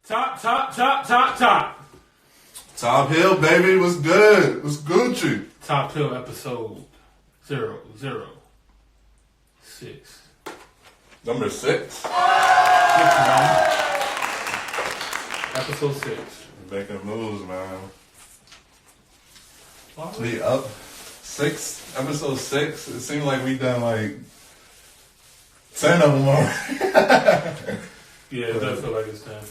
Top. Top Hill, baby. What's good? What's Gucci? Top Hill episode 006. Number 6. Episode 6. Making moves, man. Wow. We up 6, episode 6. It seems like we done like 10 of them already. Yeah, it does feel like it's time.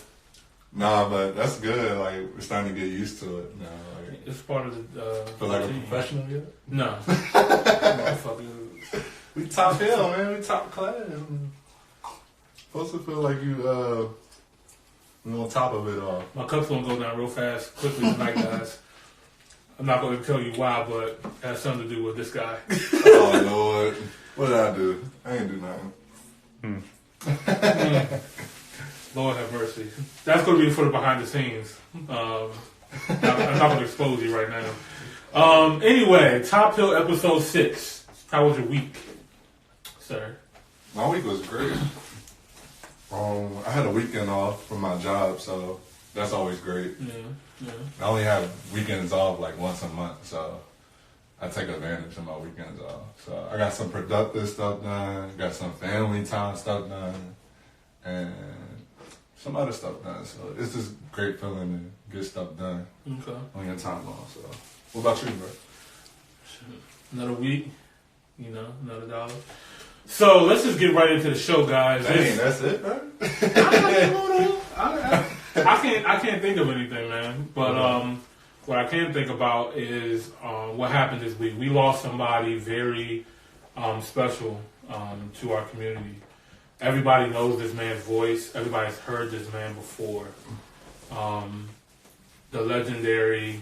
Nah, but that's good. Like, we're starting to get used to it now. Like, It's part of the. feel like a routine. professional yet? No. Motherfucker. We top hill, man. We top class. Supposed to feel like you on top of it all. My cup's gonna go down real fast, quickly tonight, guys. I'm not gonna tell you why, but it has something to do with this guy. Oh Lord, what did I do? I ain't do nothing. Lord have mercy. That's gonna be for the behind the scenes. I'm not gonna expose you right now. Anyway, Top Hill episode 6. How was your week, sir? My week was great. I had a weekend off from my job, so that's always great. Yeah. I only have weekends off like once a month, so I take advantage of my weekends off. So I got some productive stuff done, got some family time stuff done, and some other stuff done. So it's just great feeling to get stuff done Okay. on your time off. So what about you, bro? Another week, another dollar. So let's just get right into the show, guys. Dang, that's it, bro? I can't think of anything, man. But what I can think about is what happened this week. We lost somebody very special to our community. Everybody knows this man's voice. Everybody's heard this man before. The legendary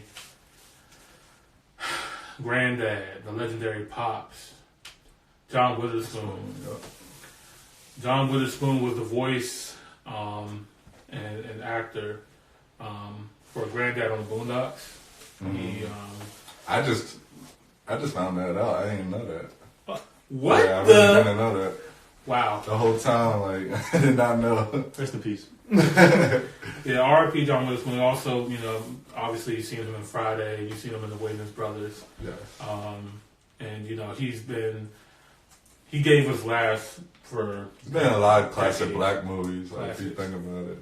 granddad, the legendary Pops, John Witherspoon. John Witherspoon was the voice and actor for Granddad on the Boondocks. Mm-hmm. I just found that out. I didn't know that. What? Yeah, I really didn't know that. Wow. The whole time, like, I did not know. Rest in peace. Yeah, R.I.P. John Witherspoon. Also, obviously you've seen him in Friday. You've seen him in the Williams Brothers. Yes. And, he gave us laughs for... There's been a lot of classic decades. black movies, like, if you Classics. think about it.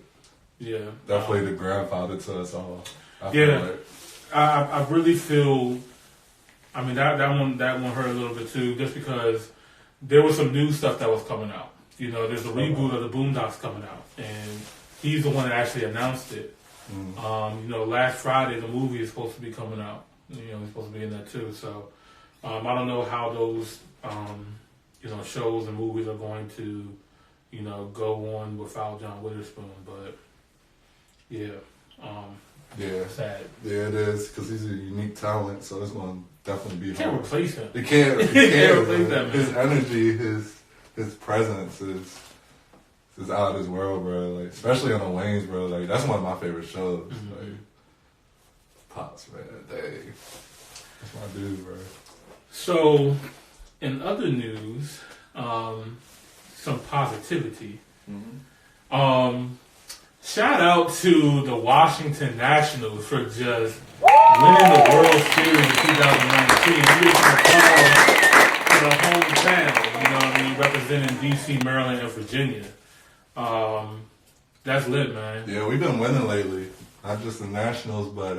Yeah. Definitely the grandfather to us all. I Yeah. feel like. I really feel... I mean, that one hurt a little bit, too, just because there was some new stuff that was coming out. There's a reboot of the Boondocks coming out, and he's the one that actually announced it. Last Friday, the movie is supposed to be coming out. He's supposed to be in that, too. So, I don't know how those... shows and movies are going to, go on without John Witherspoon, but yeah, Yeah. sad. Yeah, it is, because he's a unique talent, so it's going to definitely be You can't hard. replace him. You can't replace that, man. His energy, his presence is out of this world, bro. Like, especially on the Waynes, bro. Like, that's one of my favorite shows. Mm-hmm. Like, Pops, man. Dang. That's my dude, bro. So, in other news, some positivity. Shout out to the Washington Nationals for just winning the World Series in 2019. We get some applause for the hometown, representing DC, Maryland, and Virginia. That's lit, man. Yeah, we've been winning lately. Not just the Nationals, but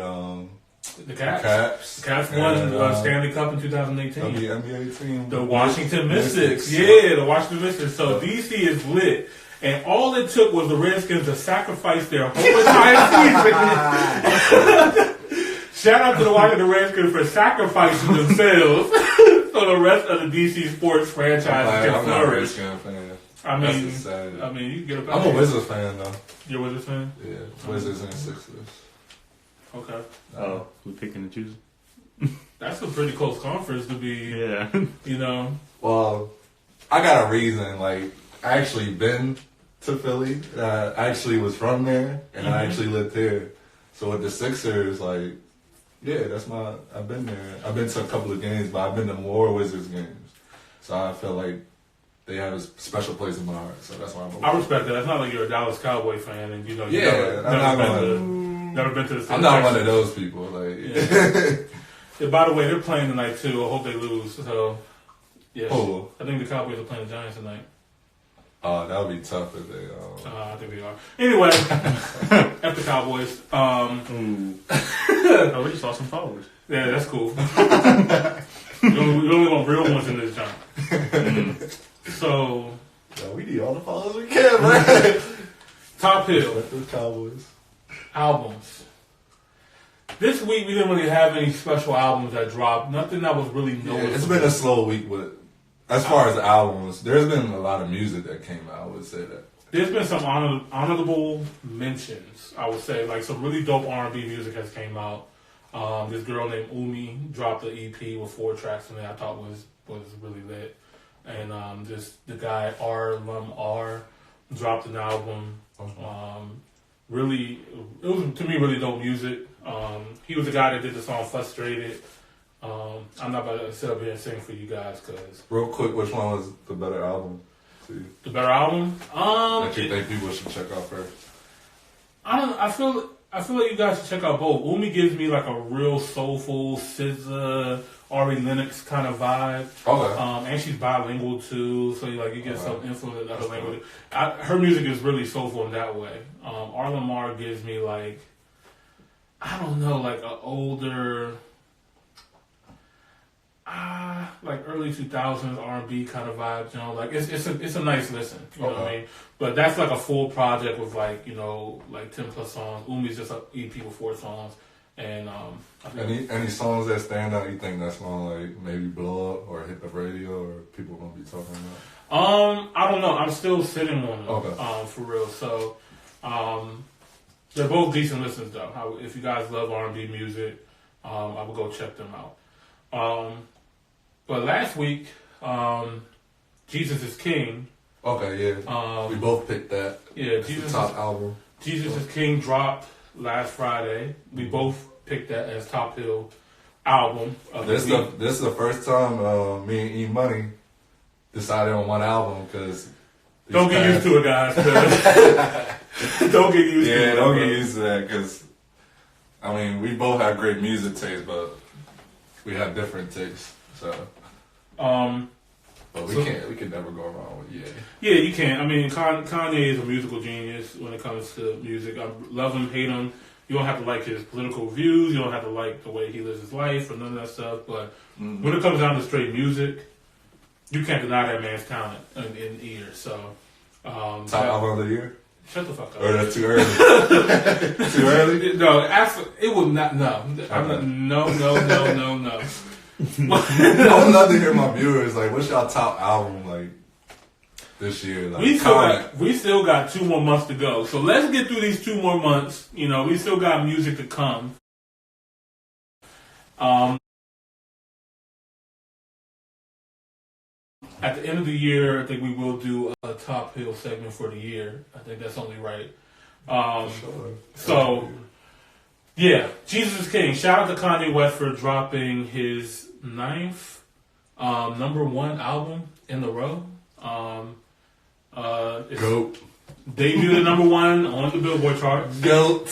The Caps. The Caps won the Stanley Cup in 2018. The NBA team. The Washington Mystics. Yeah, the Washington Mystics. So DC is lit. And all it took was the Redskins to sacrifice their whole entire season. Shout out to the Washington Redskins for sacrificing themselves so the rest of the DC sports franchise can I'm not a flourish. Redskins fan. I mean, That's sad. you can get a I'm a Wizards fan, though. You're a Wizards fan? Yeah, Wizards and Sixers. Okay. Oh, we picking and choosing. That's a pretty close conference to be, Yeah. Well, I got a reason. Like, I actually been to Philly. I actually was from there, and I actually lived there. So with the Sixers, like, yeah, I've been there. I've been to a couple of games, but I've been to more Wizards games. So I feel like they have a special place in my heart. So that's why I'm. I respect that. It's not like you're a Dallas Cowboy fan and you Yeah, never been to the state. I'm not one of those people. Like, yeah, by the way, they're playing tonight too. I hope they lose. So, yeah, oh, I think the Cowboys are playing the Giants tonight. that would be tough if they. I think they are. Anyway, F the Cowboys. I already saw some followers. Yeah, that's cool. we only want real ones in this joint. So, we need all the followers we can, man. Top Hill The Cowboys. albums. This week we didn't really have any special albums that dropped. Nothing that was really noticeable. Yeah, it's been a slow week with, as far as albums. There's been a lot of music that came out. I would say that. There's been some honorable mentions. I would say like some really dope R&B music has came out. This girl named Umi dropped an EP with 4 tracks in it. I thought was really lit. And just the guy R dropped an album. Really, it was to me really dope music. He was the guy that did the song "Frustrated." I'm not about to sit up here and sing for you guys because. Real quick, which one was the better album to you? The better album? That you think people should check out first? I feel like you guys should check out both. Umi gives me like a real soulful SZA, Ari Lennox kind of vibe. Okay. And she's bilingual too, so you get some influence in other language. Her music is really soulful in that way. Arlen Mar gives me like, I don't know, like an older, like early 2000s R&B kind of vibe. You know, like it's a nice listen. You know what I mean? But that's like a full project with like 10 plus songs. Umi's just an EP with 4 songs. And any songs that stand out you think that's gonna like maybe blow up or hit the radio or people gonna be talking about? I don't know. I'm still sitting on them. Okay. For real. So, they're both decent listens though. If you guys love R&B music, I would go check them out. But last week, Jesus is King. Okay, yeah. We both picked that. Yeah, it's the top album. Jesus is King dropped last Friday. We both picked that as Top Hill album. This is the first time me and E Money decided on one album because. Don't get used to it, guys. Don't get used to it. Yeah, don't get used to that because, I mean, we both have great music taste, but we have different tastes. So. But we can never go wrong with Ye. Yeah, you can't. I mean, Kanye is a musical genius when it comes to music. I love him, hate him. You don't have to like his political views. You don't have to like the way he lives his life or none of that stuff. But when it comes down to straight music, you can't deny that man's talent in ear. So, top album of the year. Shut the fuck up. Or that's too early. Too early? No, it would not. No, I'm not, no. I would love to hear my viewers like, what's y'all top album like this year? Like, we still got 2 more months to go, so let's get through these 2 more months. You know, we still got music to come. At the end of the year, I think we will do a Top Hill segment for the year. I think that's only right. So. Yeah, Jesus is King. Shout out to Kanye West for dropping his 9th #1 album in a row. Goat. Debuted at #1 on the Billboard charts. Goat.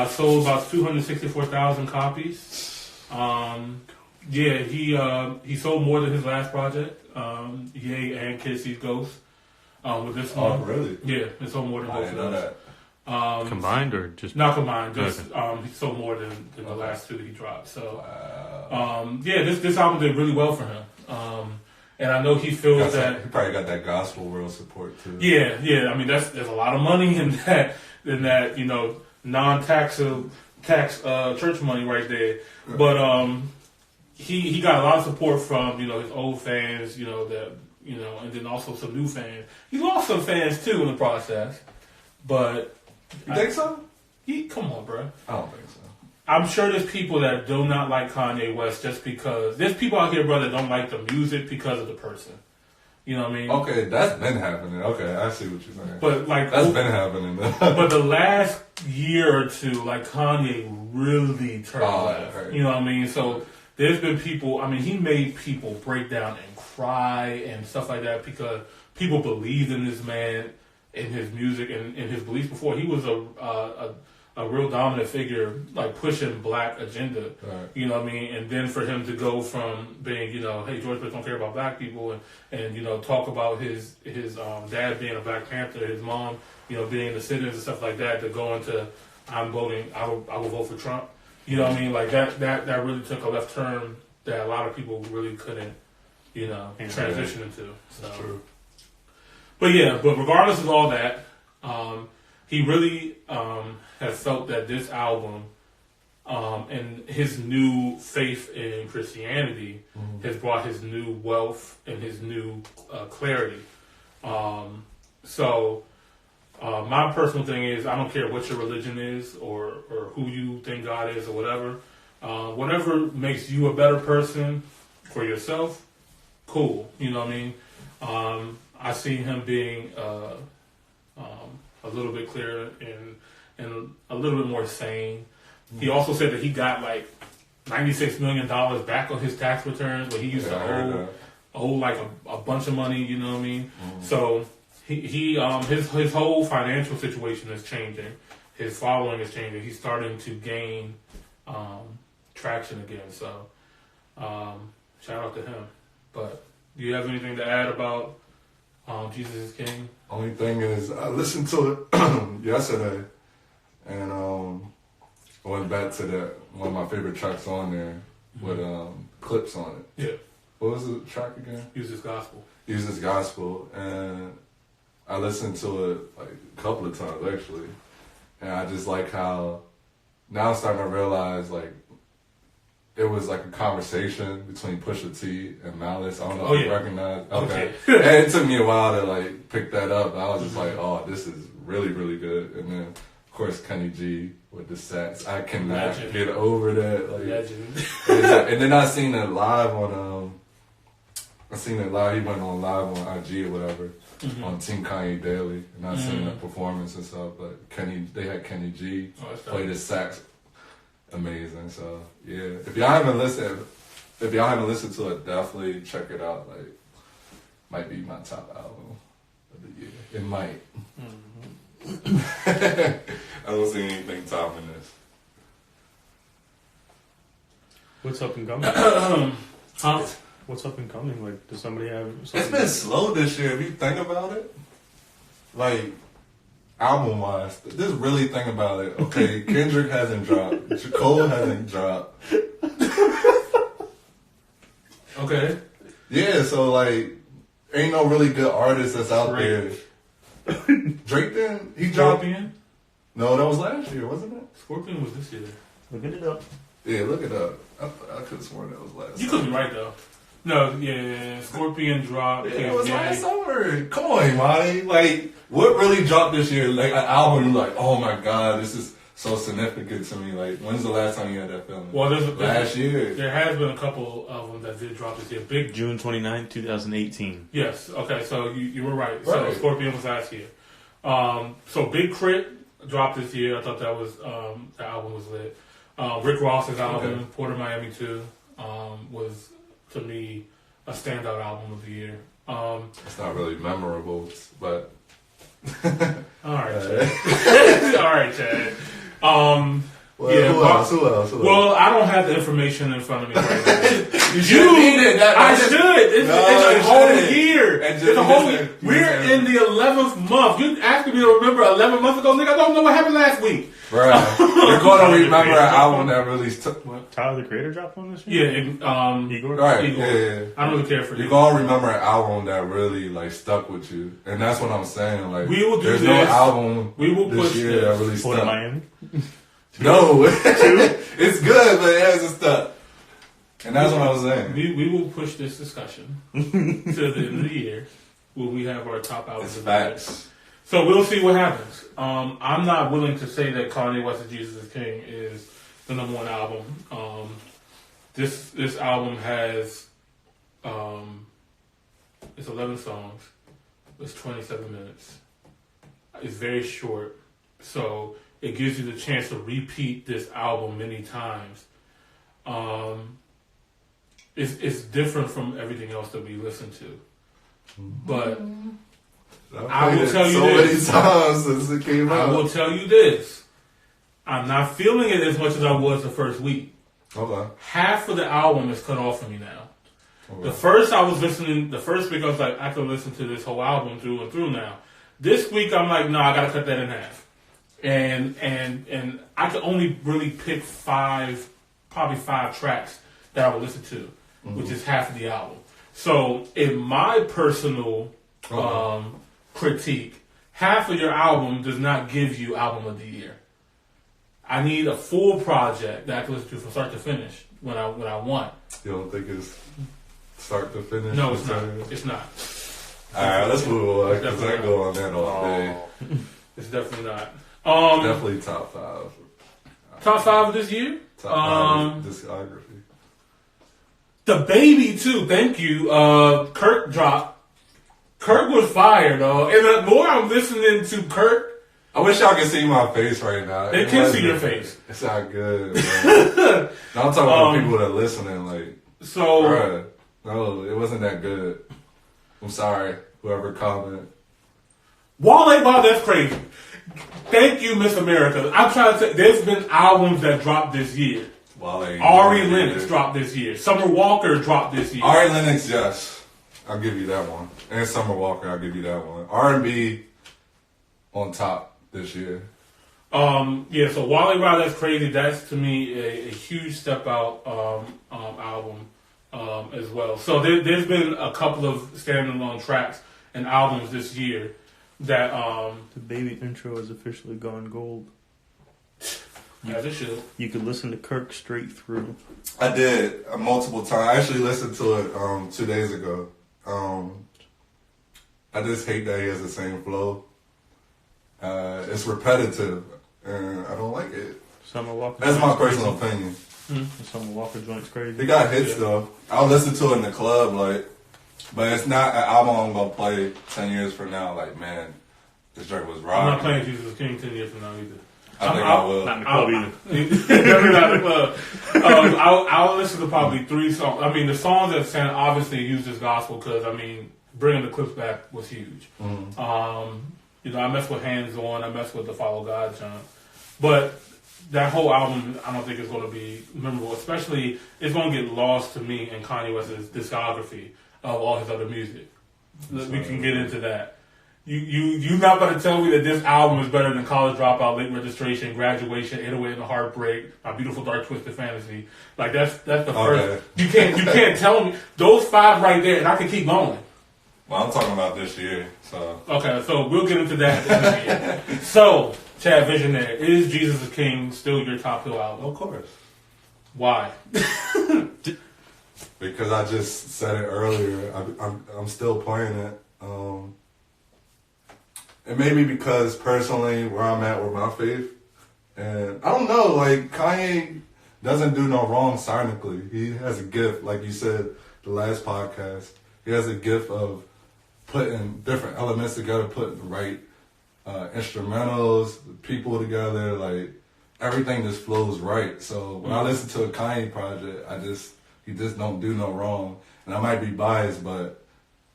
Sold about 264,000 copies. Yeah, he sold more than his last project. Ye and Kid Sees Ghost. With this one. Oh, really? Yeah, it sold more than both of those. Combined or just not combined? Just okay. He sold more than the last 2 that he dropped. So, this album did really well for him. And I know he feels that he probably got that gospel world support too. Yeah. I mean, there's a lot of money in that non-tax church money right there. But he got a lot of support from his old fans. And then also some new fans. He lost some fans too in the process, but. You think so? Come on, bro. I don't think so. I'm sure there's people that do not like Kanye West just because... There's people out here, bro, that don't like the music because of the person. You know what I mean? Okay, that's been happening. Okay, I see what you're saying. But that's been happening. But the last year or two, like, Kanye really turned left. Right. You know what I mean? So there's been people. I mean, he made people break down and cry and stuff like that because people believed in this man, in his music, and in his beliefs. Before he was a real dominant figure, like pushing black agenda. Right. You know what I mean? And then for him to go from being, hey, George Bush don't care about black people, and talk about his dad being a Black Panther, his mom, being the citizens and stuff like that, to go into I will vote for Trump. You know what I mean? Like that really took a left turn that a lot of people really couldn't, transition into. So. True. But regardless of all that, he really has felt that this album and his new faith in Christianity has brought his new wealth and his new clarity. My personal thing is, I don't care what your religion is or who you think God is or whatever. Whatever makes you a better person for yourself, cool. You know what I mean? I see him being a little bit clearer and a little bit more sane. He also said that he got like $96 million back on his tax returns, where he used to owe like a bunch of money. You know what I mean? So his whole financial situation is changing. His following is changing. He's starting to gain traction again. So shout out to him. But do you have anything to add about Jesus is King? Only thing is, I listened to it yesterday, and I went back to that one of my favorite tracks on there with clips on it. Yeah. What was the track again? Use This Gospel. Use This Gospel, and I listened to it like a couple of times actually, and I just like how now I'm starting to realize like it was like a conversation between Pusha T and Malice. I don't know if you recognize. Okay. And it took me a while to like pick that up. I was just like, oh, this is really, really good. And then of course Kenny G with the sax. I cannot get over that. Like, legend. And then I seen it live on he went on live on IG or whatever, on Team Kanye Daily, and I seen the performance and stuff. But they had Kenny G play the sax. Amazing. So yeah, if y'all haven't listened to it, definitely check it out. Like, might be my top album of the year. It might. I don't see anything topping this. What's up and coming? What's up and coming? Like, does somebody have something? It's been slow this year. If you think about it, like album wise, just really think about it. Okay, Kendrick hasn't dropped. Cole hasn't dropped. Okay. Yeah, so like, ain't no really good artist that's out there. Drake then? He dropped. Scorpion? No, that was last year, wasn't it? Scorpion was this year. Look it up. Yeah, look it up. I could have sworn that was last You could be right though. No, yeah. Scorpion dropped. Yeah, it was last summer. Come on, Monty. Like, what really dropped this year? Like, an album you're like, oh my god, this is so significant to me. Like, when's the last time you had that feeling? Well, last year. There has been a couple of them that did drop this year. Big June 29, 2018. Yes. Okay. So you were right. So Scorpion was last year. So Big Crit dropped this year. I thought that was the album was lit. Rick Ross's album, Port of Miami 2, was to me a standout album of the year. It's not really memorable, but all right, Chad. All right, Chad. Who else? Well, I don't have the information in front of me right now. You need it. I should. It's a whole year. It's a whole year. We're in the 11th month. You asking me to remember 11 months ago, nigga? I don't know what happened last week. Bro, you're going to remember an album that really Tyler the Creator dropped one this year? Yeah, Igor? Right, Igor. yeah. I don't really care for You're going to remember an album that really, like, stuck with you. And that's what I'm saying. Like, we will do there's this. No album we will this push year this. that really Port stuck. of Miami? No. It's good, but it hasn't stuck. And that's what I was saying. We will push this discussion to the end of the year when we have our top albums. It's facts. So we'll see what happens. I'm not willing to say that Kanye West Jesus is King is the #1 album. This album has it's 11 songs. It's 27 minutes. It's very short, so it gives you the chance to repeat this album many times. it's different from everything else that we listen to. But I will tell you this. So many times since it came out. I will tell you this. I'm not feeling it as much as I was the first week. Okay. Half of the album is cut off for me now. Okay. The first week I was like, I can listen to this whole album through and through now. This week I'm like, no, I gotta cut that in half. And I could only really pick probably five tracks that I would listen to, which is half of the album. So in my personal critique, half of your album does not give you album of the year. I need a full project that I can listen to from start to finish when I want. You don't think it's start to finish? No, it's not. It's not. Alright, let's move on, because I go on that all day. It's definitely not. Definitely top 5. Top 5 of this year? Top 5 discography. The Baby too. Thank you. Kirk dropped. Kirk was fire though, and the more I'm listening to Kirk, I wish y'all could see my face right now. They can see your face. It's not good. No, I'm talking about people that are listening. Like, so, bruh, no, it wasn't that good. I'm sorry, whoever commented. Wale Wow, that's crazy. Thank you, Miss America. I'm trying to say, there's been albums that dropped this year. Ari Lennox dropped this year. Summer Walker dropped this year. Ari Lennox, yes. I'll give you that one. And Summer Walker, I'll give you that one. R&B on top this year. Yeah, so Wale Wow, that's crazy. That's, to me, a huge step out album as well. So there's been a couple of standalone tracks and albums this year that... The Baby intro has officially gone gold. As it should. You could listen to Kirk straight through. I did multiple times. I actually listened to it 2 days ago. I just hate that he has the same flow. It's repetitive, and I don't like it. Summer Walker. That's my personal opinion. The Summer Walker joint's crazy. He got hits though. I'll listen to it in the club, like, but it's not an album I'm gonna play 10 years from now. Like, man, this joint was rocking. I'm not playing Jesus is King 10 years from now either. I think I will. Not in the club either. Definitely not in the club. I'll listen to probably 3 songs. I mean, the songs that Santa obviously used as gospel because, I mean, bringing the clips back was huge. Mm-hmm. You know, I messed with Hands On, I messed with the Follow God chant. But that whole album, I don't think is going to be memorable. Especially, it's going to get lost to me in Kanye West's discography of all his other music. We can get into that. You're not going to tell me that this album is better than College Dropout, Late Registration, Graduation, 808 and the Heartbreak, My Beautiful Dark Twisted Fantasy. Like that's the first. You can't tell me those 5 right there, and I can keep going. Well, I'm talking about this year, so okay. So we'll get into that at the end of the year. So, Chad Visionaire, is Jesus is King still your top hill album? of course. Why? Because I just said it earlier. I'm still playing it. And maybe because personally where I'm at with my faith, and I don't know, like Kanye doesn't do no wrong sonically. He has a gift, like you said the last podcast. He has a gift of putting different elements together, putting the right instrumentals, people together, like everything just flows right. So when I listen to a Kanye project, he just don't do no wrong. And I might be biased, but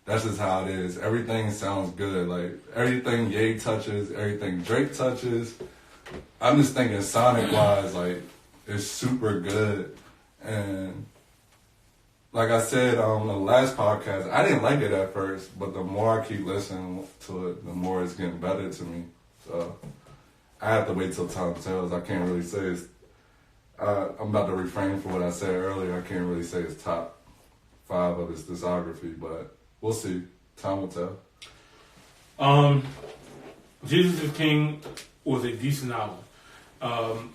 that's just how it is. Everything sounds good. Like, everything Ye touches, everything Drake touches. I'm just thinking sonic-wise, like, it's super good. And like I said on the last podcast, I didn't like it at first, but the more I keep listening to it, the more it's getting better to me. So I have to wait till time tells. I can't really say it's... I'm about to refrain from what I said earlier. I can't really say it's top 5 of his discography, but... we'll see. Time will tell. Jesus is King was a decent album.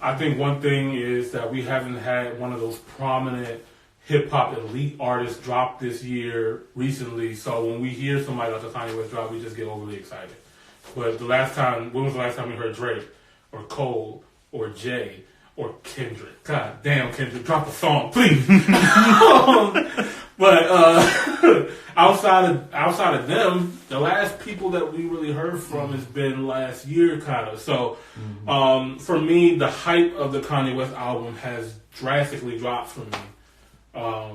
I think one thing is that we haven't had one of those prominent hip-hop elite artists drop this year recently. So when we hear somebody like a Kanye West drop, we just get overly excited. But when was the last time we heard Drake or Cole or Jay or Kendrick? God damn, Kendrick, drop a song, please. But outside of them, the last people that we really heard from has been last year, kind of. So for me, the hype of the Kanye West album has drastically dropped for me.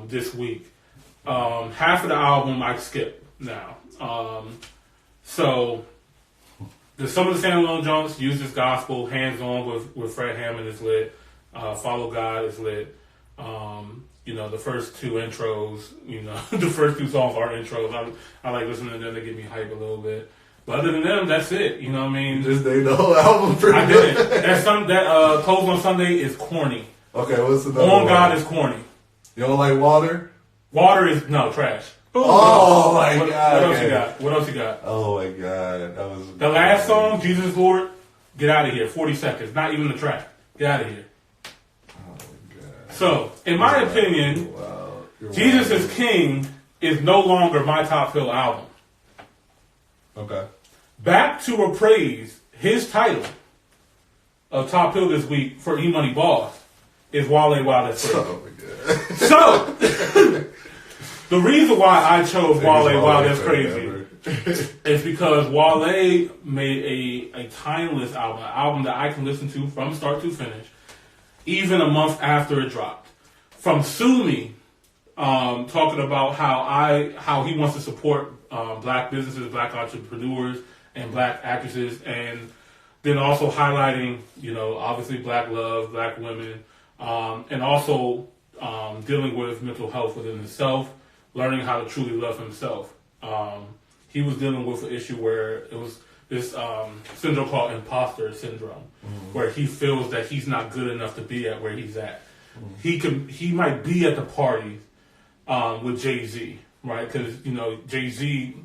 this week. Half of the album I skipped now. So some of the standalone joints use this gospel, Hands On with Fred Hammond is lit. Follow God is lit. The first two intros, the first two songs are intros. I like listening to them. They get me hype a little bit. But other than them, that's it. You know what I mean? Just named the whole album pretty I good. did. That Close on Sunday is corny. Okay, what's the On God is corny. You don't like Water? Water is trash. Oh my God! What else you got? Oh my God! That was the last song, Jesus Lord. Get out of here. 40 seconds. Not even the track. Get out of here. Oh my God! So, in my opinion, Jesus is King is no longer my Top Hill album. Okay. Back to Appraise, his title of Top Hill this week for E-Money Boss is Wale Wow That's Crazy. Oh my God! So, the reason why I chose Wale Wow That's Crazy is because Wale made a timeless album, an album that I can listen to from start to finish, even a month after it dropped. From Sue Me, talking about how he wants to support black businesses, black entrepreneurs, and black actresses, and then also highlighting, obviously black love, black women, and also dealing with mental health within himself, learning how to truly love himself. He was dealing with an issue where it was this syndrome called imposter syndrome, where he feels that he's not good enough to be at where he's at. He might be at the party with Jay-Z, right? Because Jay-Z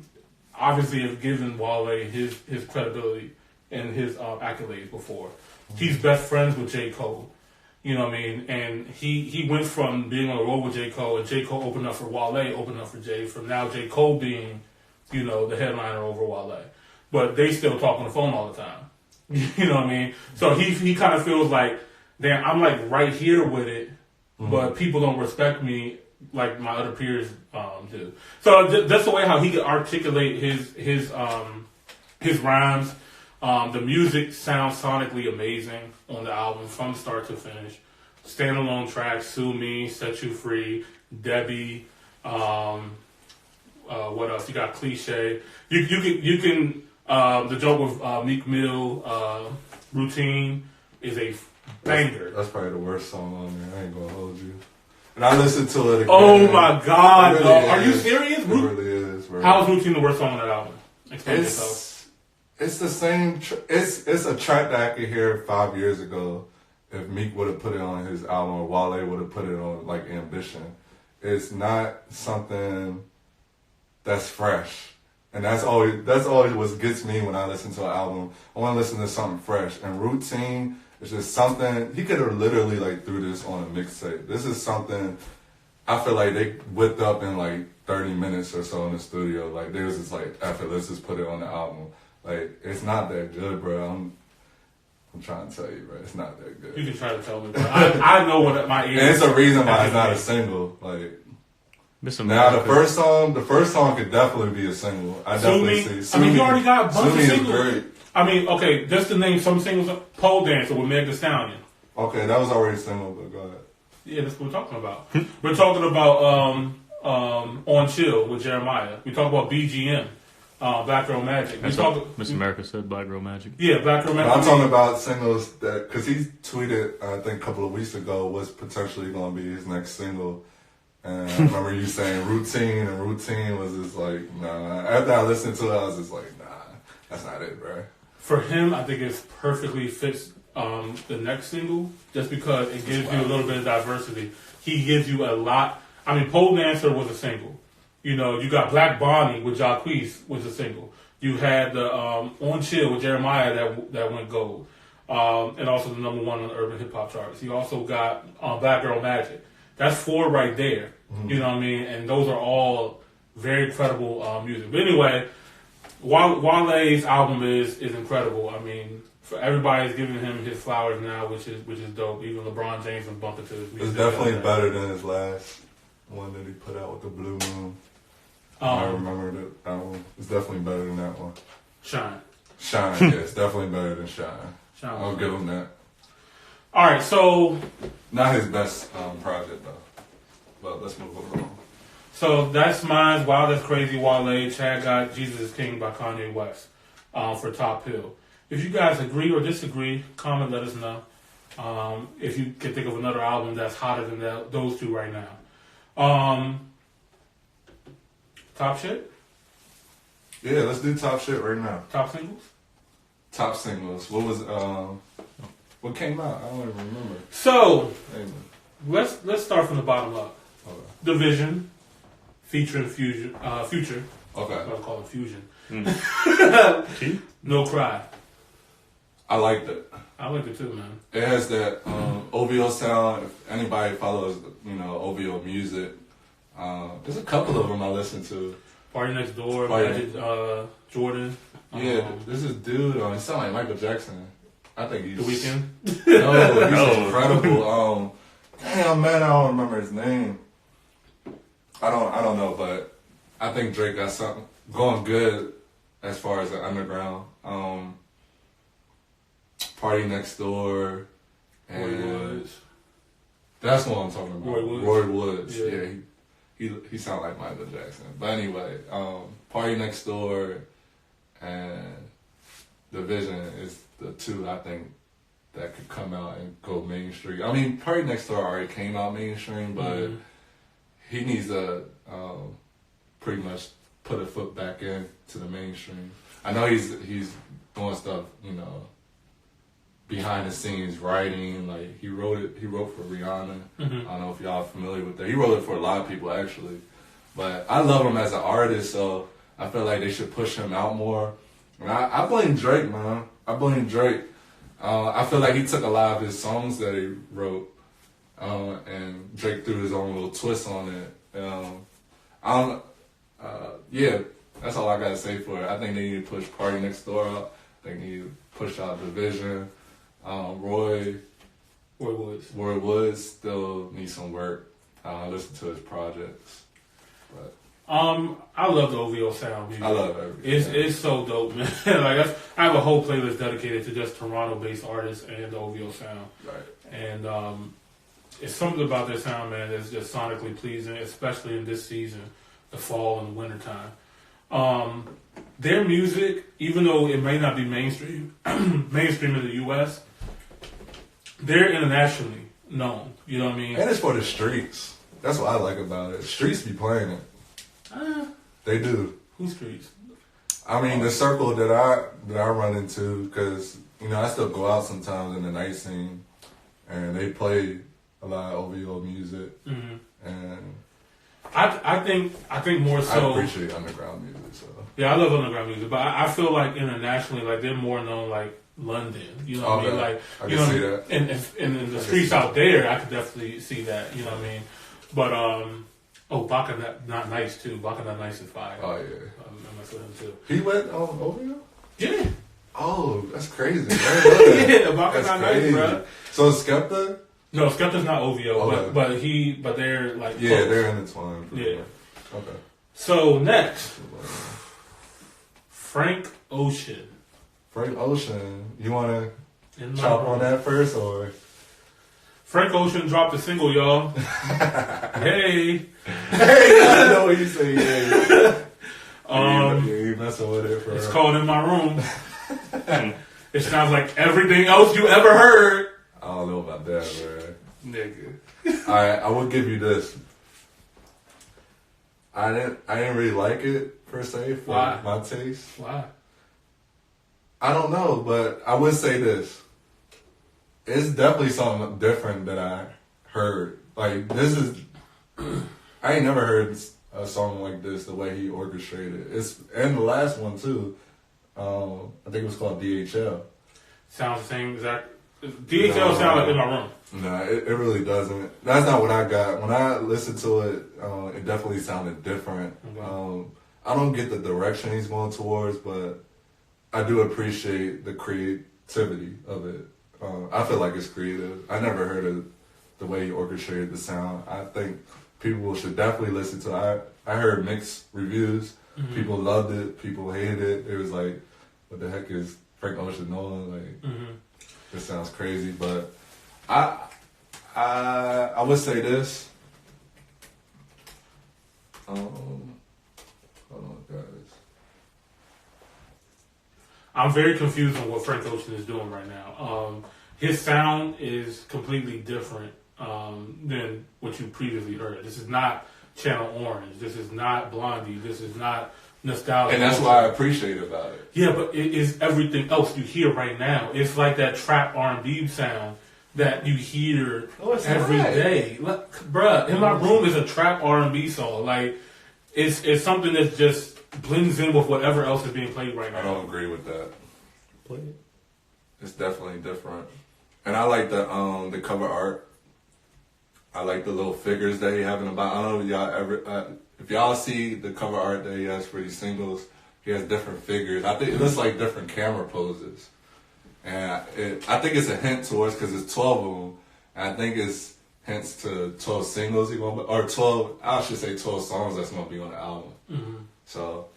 obviously has given Wale his credibility and his accolades before. He's best friends with J. Cole. You know what I mean? And he went from being on the road with J. Cole, and J. Cole opened up for Wale, opened up for Jay, from now J. Cole being, the headliner over Wale. But they still talk on the phone all the time. You know what I mean? So he kind of feels like, damn, I'm like right here with it, but people don't respect me like my other peers do. So that's the way how he could articulate his rhymes. The music sounds sonically amazing on the album from start to finish. Standalone tracks, Sue Me, Set You Free, Debbie, what else? You got Cliche. You can the joke with Meek Mill, Routine is a banger. That's probably the worst song on there. I ain't gonna hold you. And I listened to it again. Oh my God, really are you serious? It really is. Bro. How is Routine the worst song on that album? Explain yourself. It's the same. It's a track that I could hear 5 years ago if Meek would have put it on his album or Wale would have put it on like Ambition. It's not something that's fresh, and that's always what gets me when I listen to an album. I want to listen to something fresh, and Routine is just something he could have literally like threw this on a mixtape. This is something I feel like they whipped up in like 30 minutes or so in the studio. Like they was just like, let's just put it on the album. Like, it's not that good, bro. I'm trying to tell you, bro. It's not that good. You can try to tell me, bro. I know what my ears. And it's a reason why it's not a single. Like, now the first song could definitely be a single. I definitely see. You already got a bunch of singles. Great. I mean, okay, just to name some singles, Pole Dancer with Meg Thee Stallion. Okay, that was already a single, but go ahead. Yeah, that's what we're talking about. We're talking about On Chill with Jeremiah. We talk about BGM. Black Girl Magic. Miss America said Black Girl Magic. Yeah, Black Girl Magic. I'm talking about singles that, because he tweeted, I think a couple of weeks ago, was potentially going to be his next single. And I remember you saying Routine, and Routine was just like, nah. After I listened to it, I was just like, nah, that's not it, bro. For him, I think it perfectly fits the next single, just because it gives you a little bit of diversity. He gives you a lot. I mean, Pole Dancer was a single. You got Black Bonnie with Jacquees was a single. You had the On Chill with Jeremiah that went gold. And also the number one on the urban hip hop charts. You also got Black Girl Magic. That's 4 right there. Mm-hmm. You know what I mean? And those are all very credible music. But anyway, Wale's album is incredible. I mean, for everybody's giving him his flowers now, which is dope. Even LeBron James was bumping to his music. It's definitely better than his last one that he put out with the Blue Moon. I remember that one. It's definitely better than that one. Shine, yeah, it's definitely better than Shine. I'll give him that. All right, so not his best project though, But let's move along. So that's mine. Wow, That's Crazy, Wale. Chad got Jesus is King by Kanye West for Top Hill. If you guys agree or disagree, comment, let us know. If you can think of another album that's hotter than those two right now. Top shit? Yeah, let's do top shit right now. Top singles? Top singles. What was what came out? I don't even remember. So Anyway. let's start from the bottom up. Okay. Division featuring Future. Okay. I'll call it Fusion. See? No Cry. I liked it. I like it too, man. It has that OVO sound. If anybody follows, OVO music, there's a couple of them I listen to. Party Next Door, Party Magic Jordan. Yeah, this is dude. He sound like Michael Jackson. I think he's The Weeknd. No, he's No. incredible. Damn man, I don't remember his name. I don't know, but I think Drake got something going good as far as the underground. Party Next Door, and Roy Woods. that's what I'm talking about. Roy Woods. Yeah. Yeah, he sound like Michael Jackson. But anyway, Party Next Door and Division is the two I think that could come out and go mainstream. I mean, Party Next Door already came out mainstream, but he needs to pretty much put a foot back in to the mainstream. I know he's doing stuff, behind the scenes writing. Like he wrote for Rihanna. I don't know if y'all are familiar with that. He wrote it for a lot of people actually. But I love him as an artist, so I feel like they should push him out more. And I blame Drake, man. I blame Drake. I feel like he took a lot of his songs that he wrote, and Drake threw his own little twist on it. Yeah, that's all I gotta say for it. I think they need to push Party Next Door out. I think they need to push out Division. Roy Woods still needs some work. Listen to his projects, but I love the OVO sound. Music. I love everything. It's so dope, man. Like I have a whole playlist dedicated to just Toronto-based artists and the OVO sound. Right. And it's something about their sound, man, that's just sonically pleasing, especially in this season, the fall and the wintertime. Their music, even though it may not be mainstream in the U.S., they're internationally known. You know what I mean? And it's for the streets. That's what I like about it. Streets be playing it. They do. Who streets? I mean, the circle that I run into, because I still go out sometimes in the night scene, and they play a lot of OVO music, and I think more so. I appreciate underground music. So yeah, I love underground music, but I feel like internationally, like they're more known like London. You know what I mean? Like I can see that. And in the streets out there, I could definitely see that. You know what I mean? But Baka Not Nice too. Baka Not Nice is fire. Oh yeah, I mess with him too. he went on OVO. Yeah. Oh, that's crazy. Yeah, Baka Not Nice, bro. So Skepta? No, Skepta's not OVO, Okay. but they're like Yeah, close. they're intertwined. Yeah. Okay. So next, Frank Ocean. Frank Ocean. You want to In my chop room. on that first, or? Frank Ocean dropped a single, y'all. Hey. Hey, I know what you say. Yeah, you messing with it, It's called In My Room. It sounds like everything else you ever heard. I don't know about that, man. Nigga. Alright, I will give you this. I didn't really like it per se for Why? my taste. Why? I don't know, but I would say this. It's definitely something different that I heard. Like this is I ain't never heard a song like this the way he orchestrated. It's and the last one too. I think it was called DHL. Sounds the same exact. DHL sound like In My Room. No, it really doesn't. That's not what I got. When I listened to it, it definitely sounded different. Okay. I don't get the direction he's going towards, but I do appreciate the creativity of it. I feel like it's creative. I never heard of the way he orchestrated the sound. I think people should definitely listen to it. I heard mixed reviews. Mm-hmm. People loved it. People hated it. It was like, what the heck is Frank Ocean doing? Like, this sounds crazy. But I would say this. I'm very confused on what Frank Ocean is doing right now. His sound is completely different than what you previously heard. This is not Channel Orange. This is not Blondie. This is not Nostalgia. And that's what I appreciate about it. Yeah, but it is everything else you hear right now. It's like that trap R&B sound that you hear every day. Look, bruh, In My Room is a trap R&B song. Like, it's something that just blends in with whatever else is being played right now. I don't agree with that. Play it. It's definitely different. And I like the cover art. I like the little figures that he have in the bottom. I don't know if y'all ever, if y'all see the cover art that he has for these singles, he has different figures. I think it looks like different camera poses. And I think it's a hint towards, because it's 12 of them, and I think it's hints to 12 singles he gonna, or 12, I should say 12 songs that's going to be on the album. Mm-hmm. So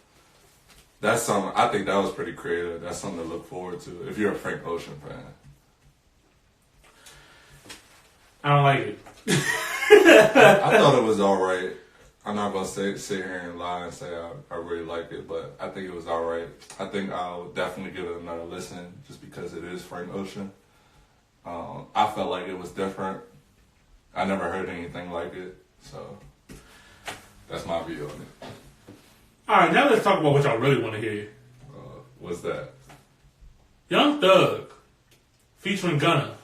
that's something, I think that was pretty creative. That's something to look forward to if you're a Frank Ocean fan. I don't like it. I thought it was alright. I'm not going to sit here and lie and say I really liked it, but I think it was alright. I think I'll definitely give it another listen just because it is Frank Ocean. I felt like it was different. I never heard anything like it, so that's my view on it. Alright, now let's talk about what y'all really want to hear. What's that? Young Thug, featuring Gunna,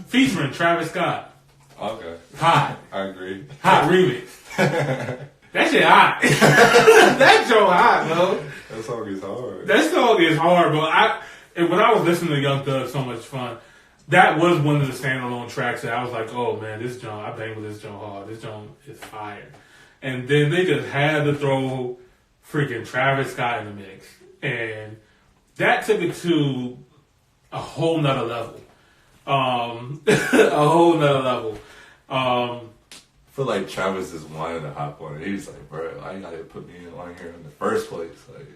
featuring Travis Scott. Okay. Hot. I agree. Hot remix. That shit hot. That show hot, bro. That song is hard. That song is hard, bro. When I was listening to Young Thug, So Much Fun, that was one of the standalone tracks that I was like, oh man, this John, I bang with this John hard. This John is fire. And then they just had to throw freaking Travis Scott in the mix. And that took it to a whole nother level. A whole nother level. I feel like Travis just wanted to hop on it. He was like, bro, why you gotta put me on here in the first place? Like,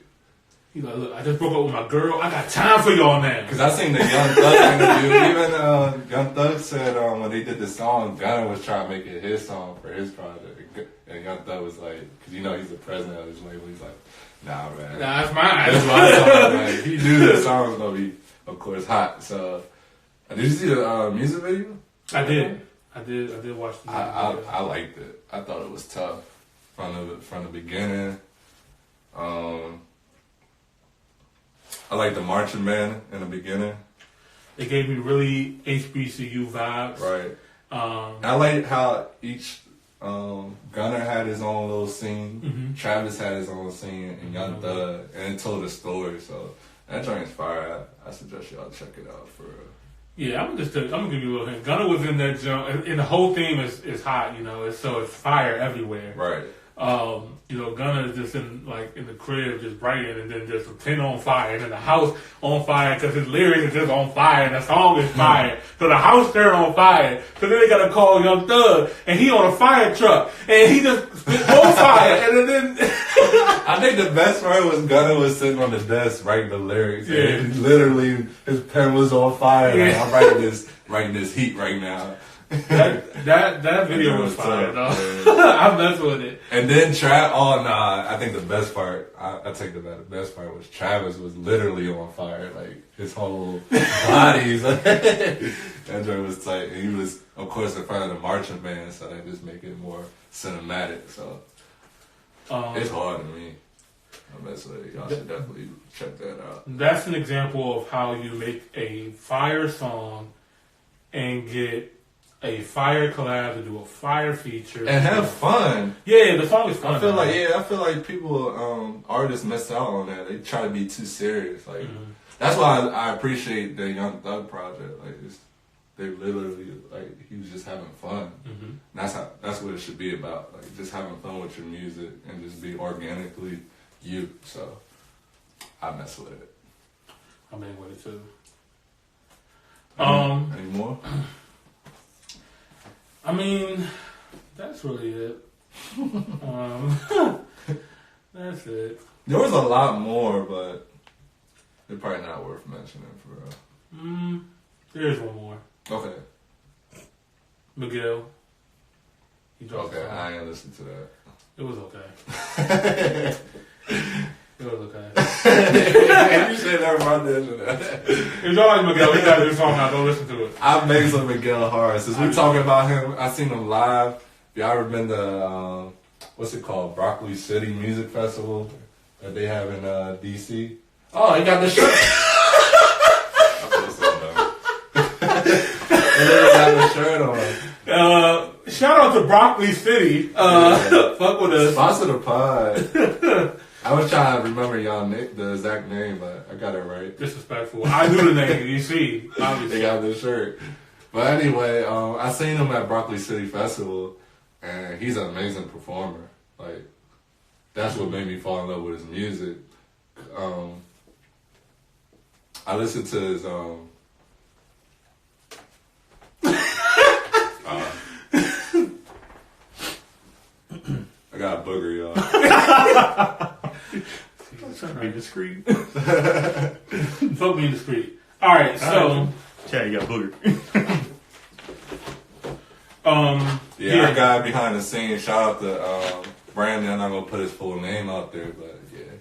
he's like, look, I just broke up with my girl. I got time for y'all now. Because I seen the Young Thug interview. Even Young Thug said when they did the song, Gunna was trying to make it his song for his project. And Young Thug was like, because you know he's the president of his label. He's like, nah, man. Nah, it's mine. That's my song, man. He knew that song was going to be, of course, hot. So, did you see the music video? I did watch the music video. I liked it. I thought it was tough from the beginning. I like the marching band in the beginning. It gave me really HBCU vibes. Right. I like how each Gunna had his own little scene, mm-hmm. Travis had his own scene, and Young Thug, and it told a story. So that joint's fire. I suggest y'all check it out for real. Yeah, I'm gonna give you a little hint. Gunna was in that jump, and the whole theme is hot. You know, it's fire everywhere. Right. You know, Gunna is just in the crib just writing, and then just a tent on fire, and then the house on fire because his lyrics are just on fire, and the song is fire. So the house turned on fire. So then they gotta call Young Thug, and he on a fire truck, and he just on fire, and then. I think the best part was Gunna was sitting on the desk writing the lyrics, yeah. and literally his pen was on fire. Yeah. Like, I'm writing this heat right now. That video was fire, though. I messed with it. And then I think the best part, I take that back. The best part was Travis was literally on fire, like his whole body. That joint was tight, and he was, of course, in front of the marching band, so that just make it more cinematic. So it's hard to me. I mess with it. Y'all should definitely check that out. That's an example of how you make a fire song and get a fire collab to do a fire feature and have fun. Yeah, the song is fun. I feel like people, artists miss out on that. They try to be too serious. Like that's why I appreciate the Young Thug project. Like they literally he was just having fun. Mm-hmm. And that's what it should be about. Like just having fun with your music and just be organically you. So I mess with it. I mean with it too. Any more? I mean, that's really it. That's it. There was a lot more, but they're probably not worth mentioning for real. There's one more. Okay. Miguel. He dropped okay, I ain't listened to that. It was okay. It It was okay. You should never mind this. It's always Miguel. He got this song out. Go listen to it. I made some Miguel hard. Since we're talking about him, I seen him live. Y'all ever been to, what's it called? Broccoli City Music Festival that they have in DC? Oh, he got the shirt. I feel so dumb. He got the shirt on. Shout out to Broccoli City. Fuck with us. Sponsor the pod. I was trying to remember y'all the exact name, but I got it right. Disrespectful. I knew the name. You see, obviously. They got the shirt. But anyway, I seen him at Broccoli City Festival, and he's an amazing performer. Like, that's what made me fall in love with his music. I listened to his I got a booger, y'all. Trying to be discreet. Fuck me discreet. Alright, so. Chad, you got booger. Yeah, our guy behind the scenes, shout out to Brandon. I'm not gonna put his full name out there, but yeah,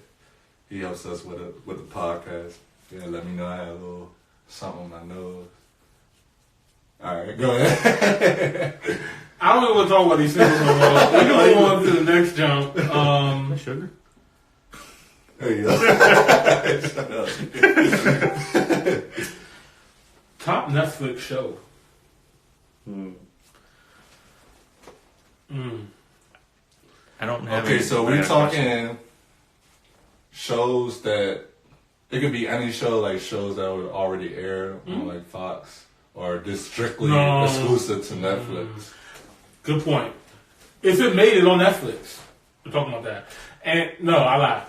he helps us with the podcast. Yeah, let me know I had a little something on my nose. All right, go ahead. I don't even want to talk about these things no more. We can move on to the next jump. Sugar? There you go. Shut up. Top Netflix show. I don't have Okay, any, so we're talking shows that it could be any show, like shows that would already air on like Fox, or just strictly exclusive to Netflix. Good point. If it made it on Netflix, we're talking about that. And no, I lied.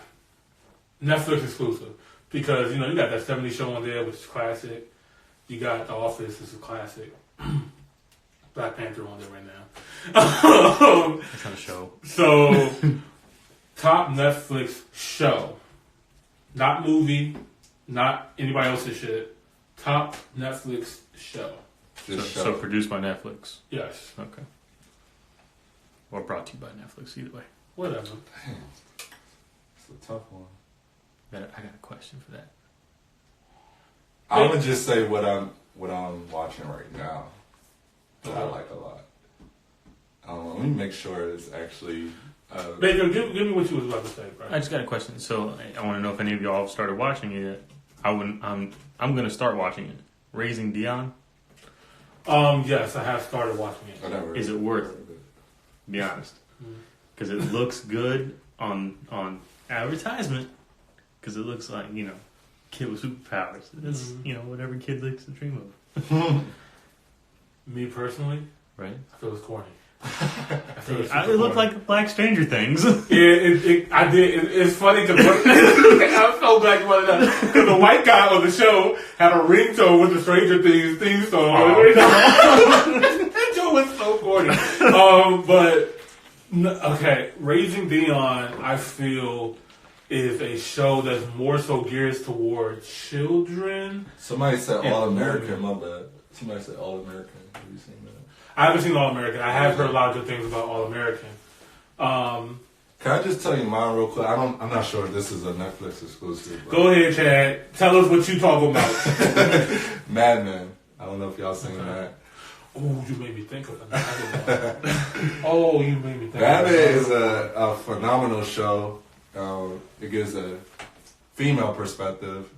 Netflix exclusive. Because, you know, you got that 70s show on there, which is classic. You got The Office, it's a classic. Black Panther on there right now. That's not a show. So, top Netflix show. Not movie, not anybody else's shit. Top Netflix show. So produced by Netflix. Yes. Okay. Or brought to you by Netflix, either way. Whatever. Damn. It's a tough one. I got a question for that. I would just say what I'm watching right now that I like a lot. Let me make sure it's actually. Baker, give me what you was about to say, bro. I just got a question. So I want to know if any of y'all have started watching it yet. I'm going to start watching it. Raising Dion. Yes, I have started watching it. Is it worth it? Be honest, because it looks good on advertisement. Because it looks like, you know, kid with superpowers. It's you know, what every kid likes to dream of. Me personally, right? I feel it's corny. It looked like Black Stranger Things. Yeah, I did. It's funny because I'm so glad you wanted that. Because the white guy on the show had a ringtone with the Stranger Things theme song. That show was so corny. Okay, Raising Dion, I feel, is a show that's more so geared towards children. Somebody said All American. My bad. Somebody said All American. Have you seen that? I haven't seen All American. I have heard a lot of good things about All American. Can I just tell you mine real quick? I'm not sure if this is a Netflix exclusive. Go ahead, Chad. Tell us what you talking about. Mad Men. I don't know if y'all seen that. Oh, you made me think of it. Oh, you made me think Mad of Men it. is a phenomenal show. It gives a female perspective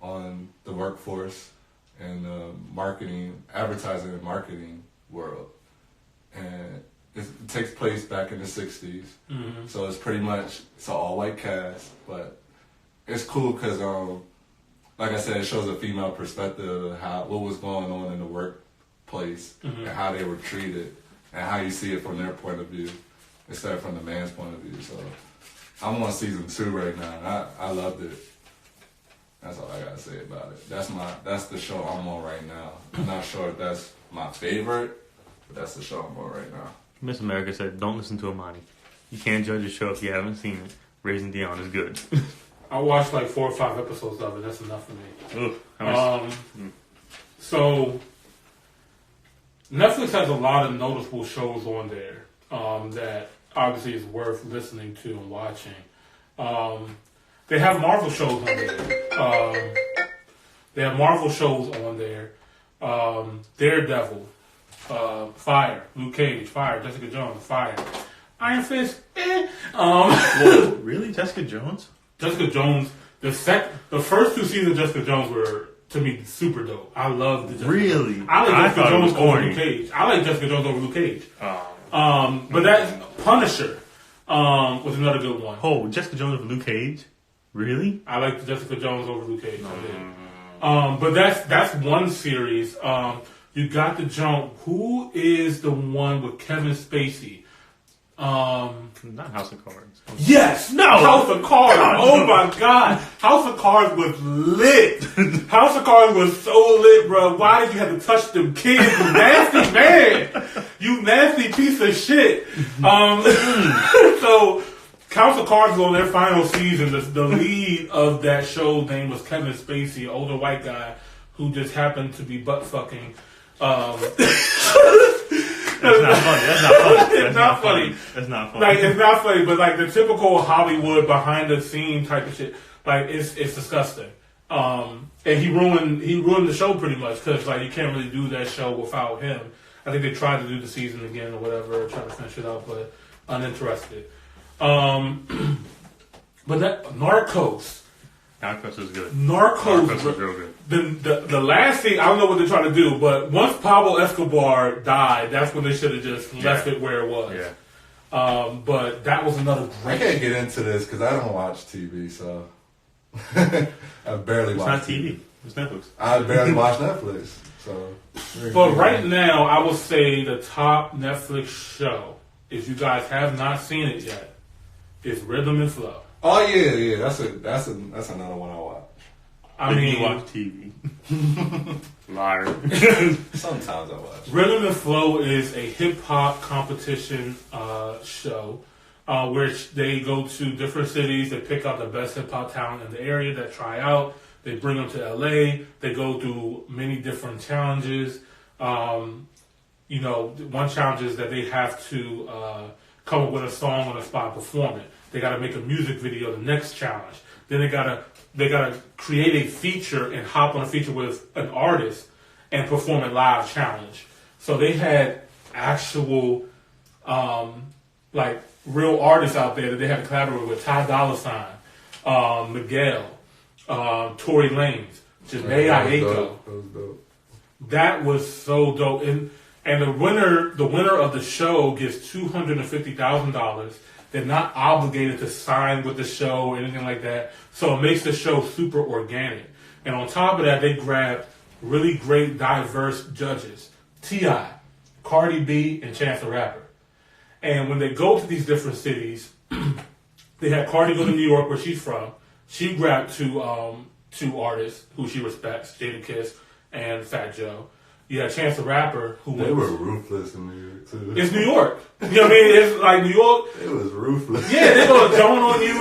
on the workforce and marketing, advertising and marketing world. And it takes place back in the 60s. Mm-hmm. So it's pretty much, it's an all-white cast, but it's cool because, like I said, it shows a female perspective of what was going on in the workplace and how they were treated and how you see it from their point of view instead of from the man's point of view. So I'm on season 2 right now. I loved it. That's all I gotta say about it. That's the show I'm on right now. I'm not sure if that's my favorite, but that's the show I'm on right now. Miss America said, "Don't listen to Amani. You can't judge a show if you haven't seen it. Raising Dion is good." I watched like 4 or 5 episodes of it. That's enough for me. Ooh, So Netflix has a lot of noticeable shows on there that obviously is worth listening to and watching. They have Marvel shows on there. They have Marvel shows on there. Daredevil, Fire, Luke Cage, Fire, Jessica Jones, Fire, Iron Fist. Whoa, really, Jessica Jones? Jessica Jones. The first 2 seasons of Jessica Jones were, to me, super dope. I loved the Jessica Really? Jones. I like Jessica Jones over corny. Luke Cage. I like Jessica Jones over Luke Cage. But that Punisher was another good one. Oh, Jessica Jones over Luke Cage? Really? I like Jessica Jones over Luke Cage. I did. But that's one series. You got the jump. Who is the one with Kevin Spacey? Not House of Cards. Yes! No! House of Cards! Oh my god! House of Cards was lit! House of Cards was so lit, bro. Why did you have to touch them kids? You nasty man! You nasty piece of shit! So, House of Cards was on their final season. The lead of that show name was Kevin Spacey, an older white guy who just happened to be butt fucking. That's not funny. That's not funny. It's not funny. That's not funny. Like, it's not funny, but like the typical Hollywood behind the scene type of shit, like it's disgusting. And he ruined the show pretty much because like you can't really do that show without him. I think they tried to do the season again or whatever, try to finish it up, but uninterested. But that Narcos is good. Narcos is real good. The last thing, I don't know what they're trying to do, but once Pablo Escobar died, that's when they should have just left it where it was. Yeah. But that was another great. I can't get into this because I don't watch TV, so I barely watch. It's not TV. It's Netflix. I barely watch Netflix, so. But right now, I would say the top Netflix show, if you guys have not seen it yet, is Rhythm and Flow. Oh yeah, that's another one I watch. I mean, you watch TV. Liar. Sometimes I watch. Rhythm and Flow is a hip hop competition show, which they go to different cities. They pick out the best hip hop talent in the area that try out. They bring them to LA. They go through many different challenges. One challenge is that they have to come up with a song on the spot, perform it. They got to make a music video. The next challenge. Then they gotta create a feature and hop on a feature with an artist and perform a live challenge. So they had actual real artists out there that they had to collaborate with. Ty Dolla $ign, Miguel, Tory Lanez, Janae Aiko. That was dope. That was so dope. And the winner of the show gets $250,000. They're not obligated to sign with the show or anything like that. So it makes the show super organic. And on top of that, they grabbed really great, diverse judges. T.I., Cardi B, and Chance the Rapper. And when they go to these different cities, they had Cardi go to New York, where she's from. She grabbed two artists who she respects, Jadakiss and Fat Joe. You had Chance the Rapper, who they were ruthless in New York too. It's New York. You know what I mean? It's like New York. It was ruthless. Yeah, they're gonna joan on you.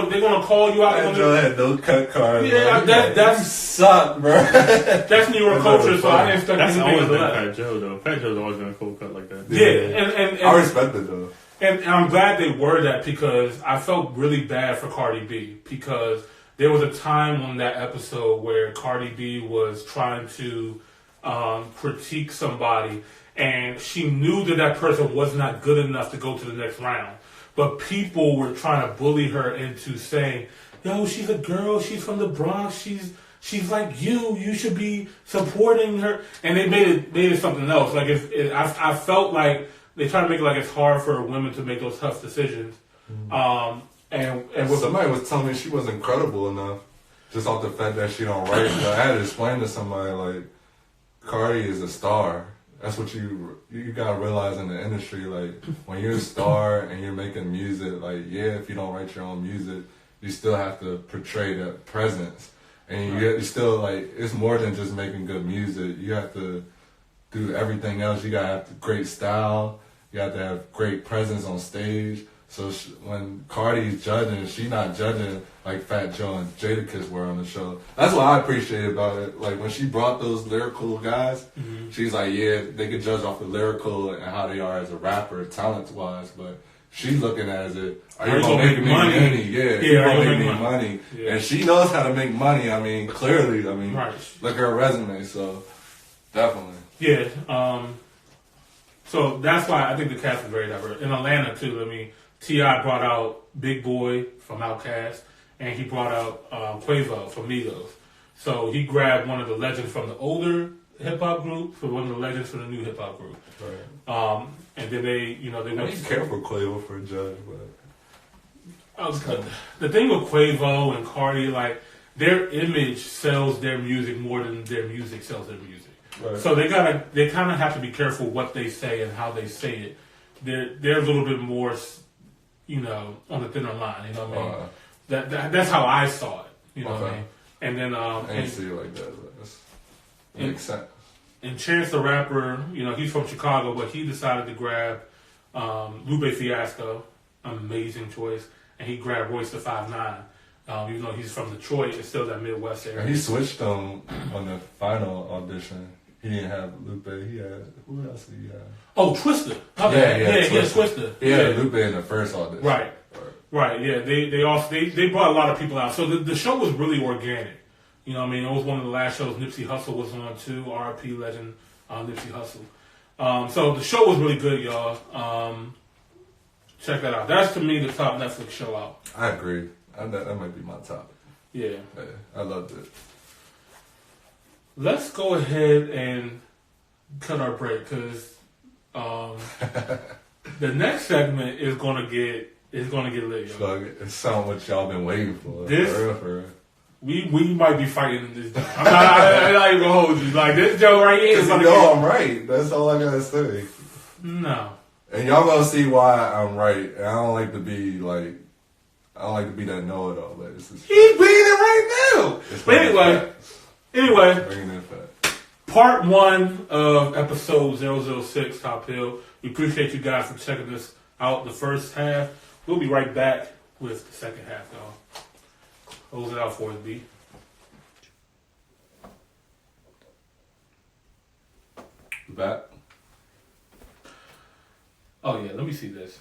They're gonna call you out. Fat Joe had no cut cards. Yeah, you suck, bro. That's New York culture, so I didn't expect That's anything always of been that. Fat Joe, though. Fat Joe's always been a cold cut like that. Yeah, and I respect it though. And I'm glad they were that because I felt really bad for Cardi B because there was a time on that episode where Cardi B was trying to critique somebody and she knew that person was not good enough to go to the next round. But people were trying to bully her into saying, yo, she's a girl, she's from the Bronx, she's like you should be supporting her. And they made it something else. Like I felt like they try to make it like it's hard for women to make those tough decisions. And somebody was telling me she wasn't credible enough, just off the fact that she don't write. But I had to explain to somebody like, Cardi is a star. That's what you gotta realize in the industry. Like when you're a star and you're making music, like if you don't write your own music, you still have to portray that presence. And you still like it's more than just making good music. You have to do everything else. You gotta have great style. You have to have great presence on stage. So when Cardi's judging, she's not judging like Fat Joe and Jadakiss were on the show. That's what I appreciate about it. Like when she brought those lyrical guys, she's like, they could judge off the lyrical and how they are as a rapper, talent-wise, but she's looking at it. Are Are you gonna make me money? Yeah, Yeah, you are gonna you make me gonna make money. Yeah. And she knows how to make money. I mean, clearly. I mean, Right. look at her resume. So definitely. Yeah. So that's why I think the cast is very diverse. In Atlanta too. I mean, T.I. brought out Big Boy from Outkast, and he brought out Quavo from Migos. So he grabbed one of the legends from the older hip hop group for one of the legends from the new hip hop group. Right. And then they I went. be careful, Quavo, for a judge, but The thing with Quavo and Cardi, like their image sells their music more than their music sells their music. right. So they kind of have to be careful what they say and how they say it. They're a little bit more, on the thinner line. You know what I mean? That's how I saw it. You know what I mean? And then I didn't see it like that, but it makes sense. And Chance the Rapper, he's from Chicago, but he decided to grab Lupe Fiasco, amazing choice, and he grabbed Royce the 5'9". Even though he's from Detroit, it's still that Midwest area. And he switched on the final audition. He didn't have Lupe. He had, who else did he have? Oh, Twister. Yeah, Twister. He had Lupe in the first audition. Right. Yeah. They brought a lot of people out. So the show was really organic. You know what I mean? It was one of the last shows Nipsey Hussle was on too. R.I.P. legend Nipsey Hussle. So the show was really good, y'all. Check that out. That's to me the top Netflix show out. I agree. That might be my top. Yeah. I loved it. Let's go ahead and cut our break because the next segment is gonna get lit, y'all. So it's something what y'all been waiting for. This- for real. We might be fighting in this. I'm not even gonna hold you. Like this joke right here is Because gonna I'm right. That's all I gotta say. No. And y'all gonna see why I'm right. And I don't like to be that know-it-all, but it's just He's beating it right now. But anyway, bringing in fact. part 1 of episode 006 Top Hill. We appreciate you guys for checking this out. The first half. We'll be right back with the second half, y'all. Close it out for us, B. Back. Oh yeah, let me see this.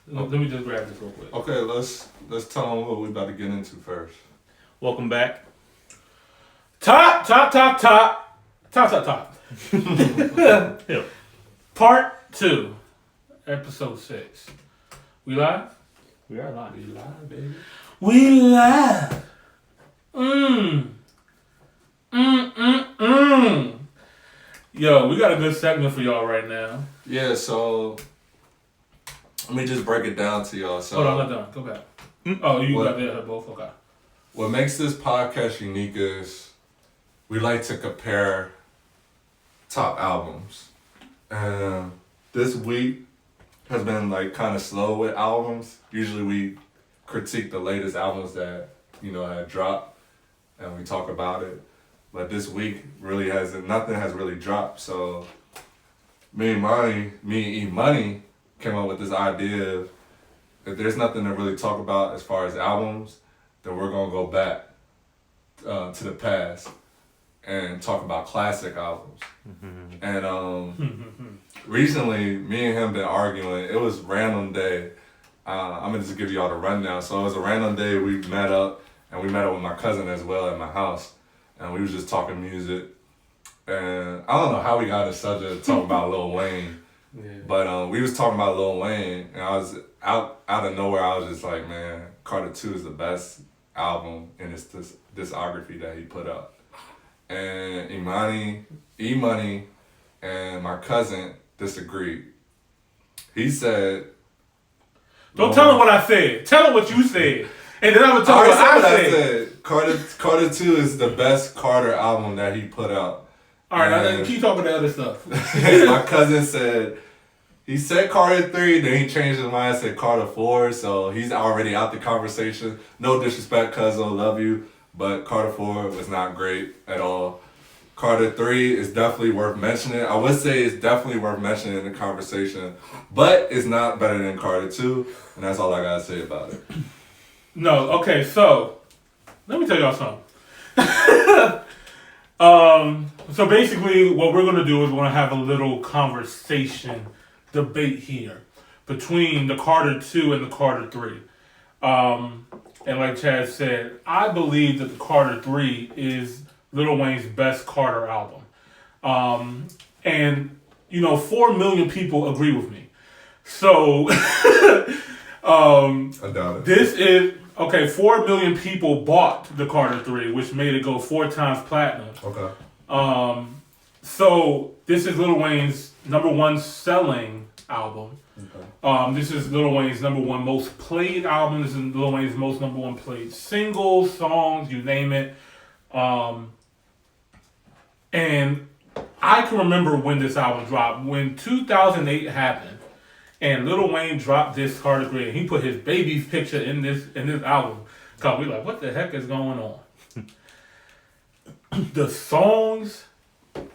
Let me just grab this real quick. Okay, let's tell them what we about to get into first. Welcome back. Top. Yeah. Part 2, episode 6. We live? We are live. We live, baby. We live. Yo, we got a good segment for y'all right now. Yeah, so let me just break it down to y'all. So Hold on, not done. Go back. Oh, you What? got that both? Okay. what makes this podcast unique is we like to compare top albums. And this week has been like kind of slow with albums. Usually we critique the latest albums that, had dropped and we talk about it. But this week nothing has really dropped. So me and E-Money came up with this idea of if there's nothing to really talk about as far as albums, then we're gonna go back to the past and talk about classic albums. And recently, me and him been arguing. It was random day. I'm gonna just give y'all the rundown. So it was a random day. We met up, and we met up with my cousin as well at my house, and we was just talking music. And I don't know how we got a subject to talk about Lil Wayne. Yeah. But we was talking about Lil Wayne, and I was out of nowhere. I was just like, man, Carter 2 is the best album in his discography that he put out. And E-Money, and my cousin disagreed. He said, Don't tell him what I said. Tell him what you said. And then I'm going to tell him what I said. Carter 2 is the best Carter album that he put out. All right, now And keep talking the other stuff. my cousin said, he said Carter 3, then he changed his mind and said Carter 4, so he's already out the conversation. No disrespect, cousin, love you, but Carter 4 was not great at all. Carter 3 is definitely worth mentioning. I would say it's definitely worth mentioning in the conversation, but it's not better than Carter 2, and that's all I gotta say about it. No, okay, so let me tell y'all something. So basically what we're going to do is we're going to have a little conversation debate here. between the Carter 2 and the Carter 3. And like Chad said, I believe that the Carter 3 is Lil Wayne's best Carter album. And, 4 million people agree with me. So, I doubt it. this is, 4 million people bought the Carter 3, which made it go 4 times platinum. Okay. So, this is Lil Wayne's number 1 selling album. Okay. This is Lil Wayne's number 1 most played album. This is Lil Wayne's most number 1 played singles, songs, you name it. And I can remember when this album dropped. When 2008 happened, and Lil Wayne dropped this Carter 3, and he put his baby's picture in this album. Cause we like, what the heck is going on? The songs,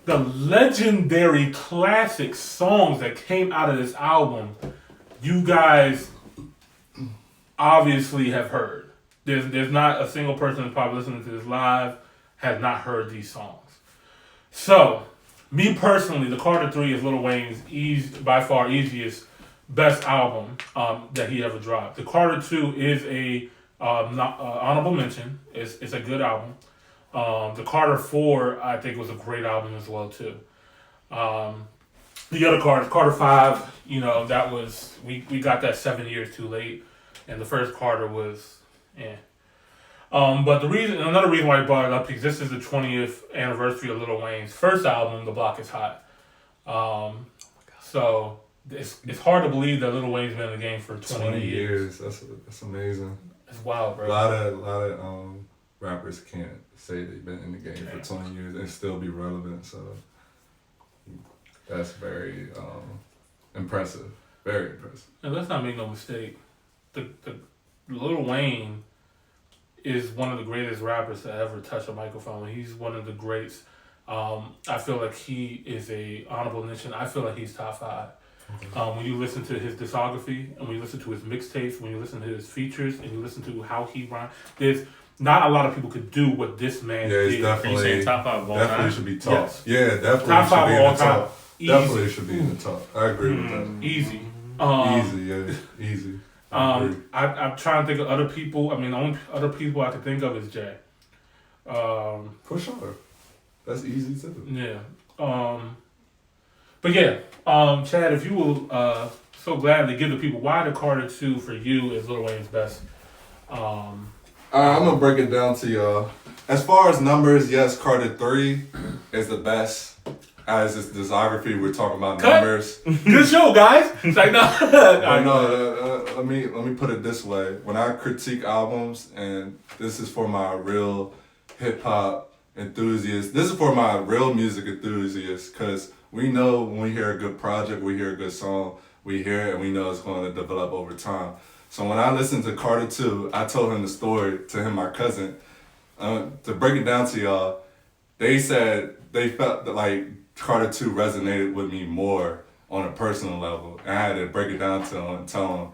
the legendary classic songs that came out of this album, you guys obviously have heard. There's not a single person that's probably listening to this live has not heard these songs. So, me personally, the Carter 3 is Lil Wayne's by far easiest, best album that he ever dropped. The Carter 2 is a honorable mention. It's a good album. The Carter 4, I think, was a great album as well, too. The other Carter 5, that was, we got that 7 years too late. And the first Carter was, But another reason why I brought it up, because this is the 20th anniversary of Lil Wayne's first album, The Block Is Hot. So it's hard to believe that Lil Wayne's been in the game for 20 years. That's amazing. It's wild, bro. A lot of rappers can't say they've been in the game for 20 years and still be relevant. So that's very impressive. Very impressive. And let's not make no mistake. The Lil Wayne is one of the greatest rappers to ever touch a microphone. He's one of the greats. I feel like he is a honorable mention. I feel like he's top 5. When you listen to his discography, and when you listen to his mixtapes, when you listen to his features, and you listen to how he rhymes, there's not a lot of people could do what this man did. It's definitely, Are you saying top 5 of all definitely time? should be top. Yes. Yeah, definitely Top 5 should of be all in the time. top. Easy. Definitely should be in the top. I agree with that. Easy. Easy, yeah. Easy. I'm trying to think of other people. I mean, the only other people I can think of is Jay. For sure. That's easy too. Yeah. But yeah, Chad, if you will so gladly give the people why the Carter 2 for you is Lil Wayne's best. I'm gonna break it down to y'all. As far as numbers, yes, Carter 3 is the best. As its discography, we're talking about numbers. Good show, guys. It's like, no. Let me put it this way. When I critique albums, and this is for my real hip hop enthusiasts, this is for my real music enthusiasts, because we know when we hear a good project, we hear a good song, we hear it and we know it's going to develop over time. So when I listened to Carter 2, I told him the story, to him, my cousin. To break it down to y'all, they said they felt that like Carter 2 resonated with me more on a personal level. And I had to break it down to him and tell him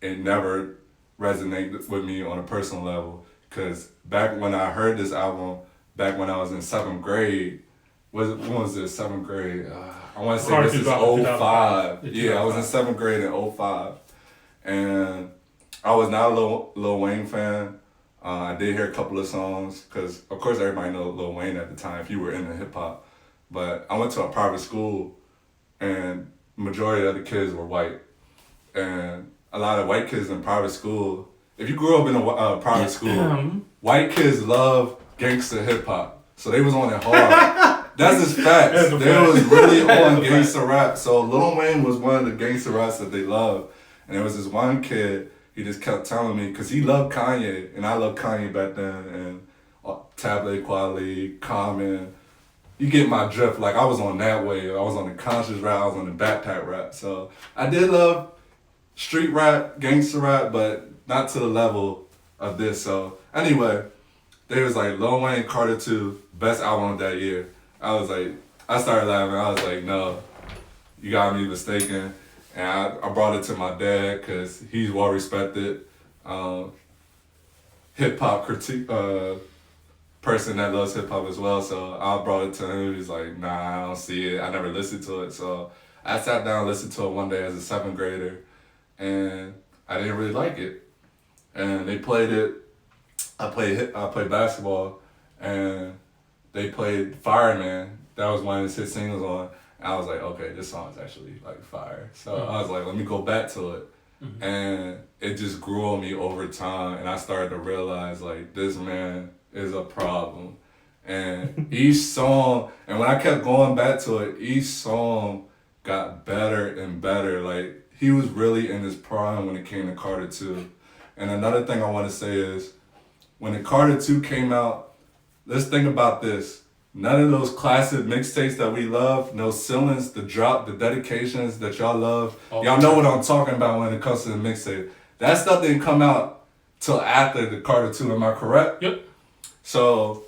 it never resonated with me on a personal level. Because back when I heard this album, back when I was in 7th grade, when was this, 7th grade? I want to say this is 05. Yeah, I was in 7th grade in 05. And I was not a Lil Wayne fan. I did hear a couple of songs, because of course everybody knows Lil Wayne at the time if you were into hip hop. But I went to a private school, and majority of the kids were white. And a lot of white kids in private school, if you grew up in a private school, white kids love gangster hip hop. So they was on it hard. That's just facts. They was really on gangster rap. So Lil Wayne was one of the gangster raps that they loved. And there was this one kid, he just kept telling me, because he loved Kanye, and I loved Kanye back then, and Tablet Quality, Common. You get my drift. Like, I was on that wave. I was on the conscious rap. I was on the backpack rap. So I did love street rap, gangster rap, but not to the level of this. So anyway, they was like, Lil Wayne, Carter 2, best album of that year. I was like, I started laughing. I was like, no, you got me mistaken. And I brought it to my dad, because he's well respected hip hop critique person that loves hip hop as well. So I brought it to him. He's like, nah, I don't see it. I never listened to it. So I sat down and listened to it one day as a 7th grader. and I didn't really like it. And they played it. I played basketball, and they played Fireman. That was one of his hit singles on. And I was like, okay, this song's actually like fire. So I was like, let me go back to it. And it just grew on me over time, and I started to realize like this man is a problem. And each song, and when I kept going back to it, each song got better and better. Like he was really in his prime when it came to Carter 2. And another thing I want to say is, when the Carter 2 came out, let's think about this. None of those classic mixtapes that we love, no ceilings, the drop, the dedications that y'all love. Y'all know what I'm talking about when it comes to the mixtape. That stuff didn't come out till after the Carter 2, am I correct? Yep. So,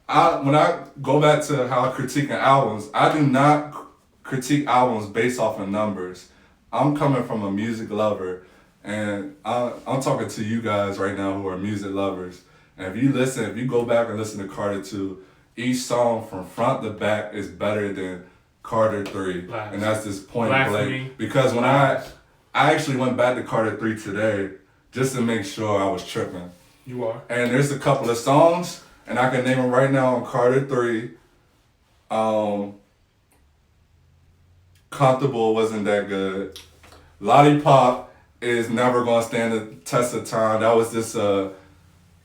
when I go back to how I critique albums, I do not critique albums based off of numbers. I'm coming from a music lover, and I'm talking to you guys right now who are music lovers. And if you go back and listen to Carter 2, each song from front to back is better than Carter 3. Blast. And that's this point Blasphemy. blank. Because when I actually went back to Carter 3 today just to make sure I was tripping. You are. And there's a couple of songs, and I can name them right now on Carter 3. Comfortable wasn't that good. Lollipop is never gonna stand the test of time. That was this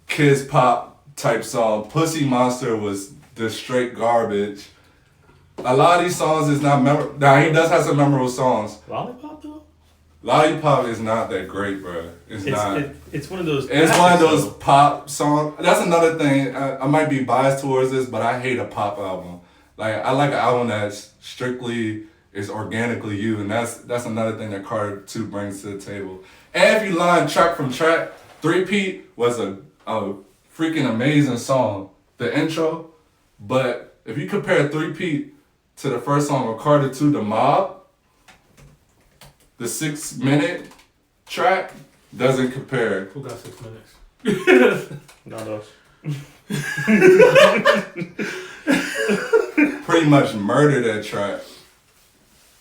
kids pop type song. Pussy Monster was the straight garbage. A lot of these songs is not memorable. Now he does have some memorable songs. Lollipop though? Lollipop is not that great, bro. It's not. It's one of those. It's one of those though. pop songs. That's another thing. I might be biased towards this, but I hate a pop album. Like I like an album that's strictly is organically you, and that's another thing that Carter 2 brings to the table. And if you line track from track, Three-Peat was a freaking amazing song. The intro, but if you compare Three-Peat to the first song of Carter 2, The Mob, the 6-minute track doesn't compare. Who got 6 minutes? Not us. Pretty much murdered that track.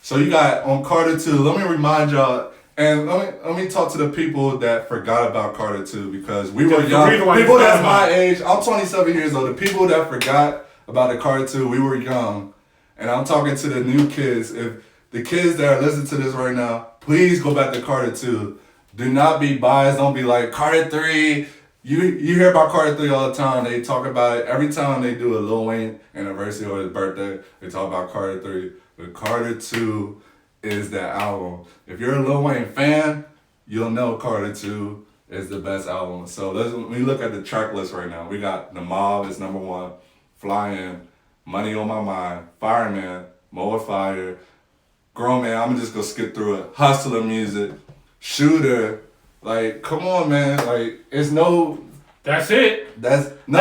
So you got on Carter 2, let me remind y'all, and let me talk to the people that forgot about Carter 2, because we were young. People that's my age, I'm 27 years old. The people that forgot about the Carter 2, we were young. And I'm talking to the new kids. If the kids that are listening to this right now, please go back to Carter 2. Do not be biased. Don't be like, Carter 3. You hear about Carter 3 all the time. They talk about it. Every time they do a Lil Wayne anniversary or his birthday, they talk about Carter 3. But Carter 2 is that album. If you're a Lil Wayne fan, you'll know Carter 2 is the best album. So let me look at the track list right now. We got The Mob is number 1, Flying, Money on My Mind, Fireman, More Fire, Grown Man, I'm just gonna skip through it. Hustler Music, Shooter, like, come on, man, like, it's no... That's it. That's, no!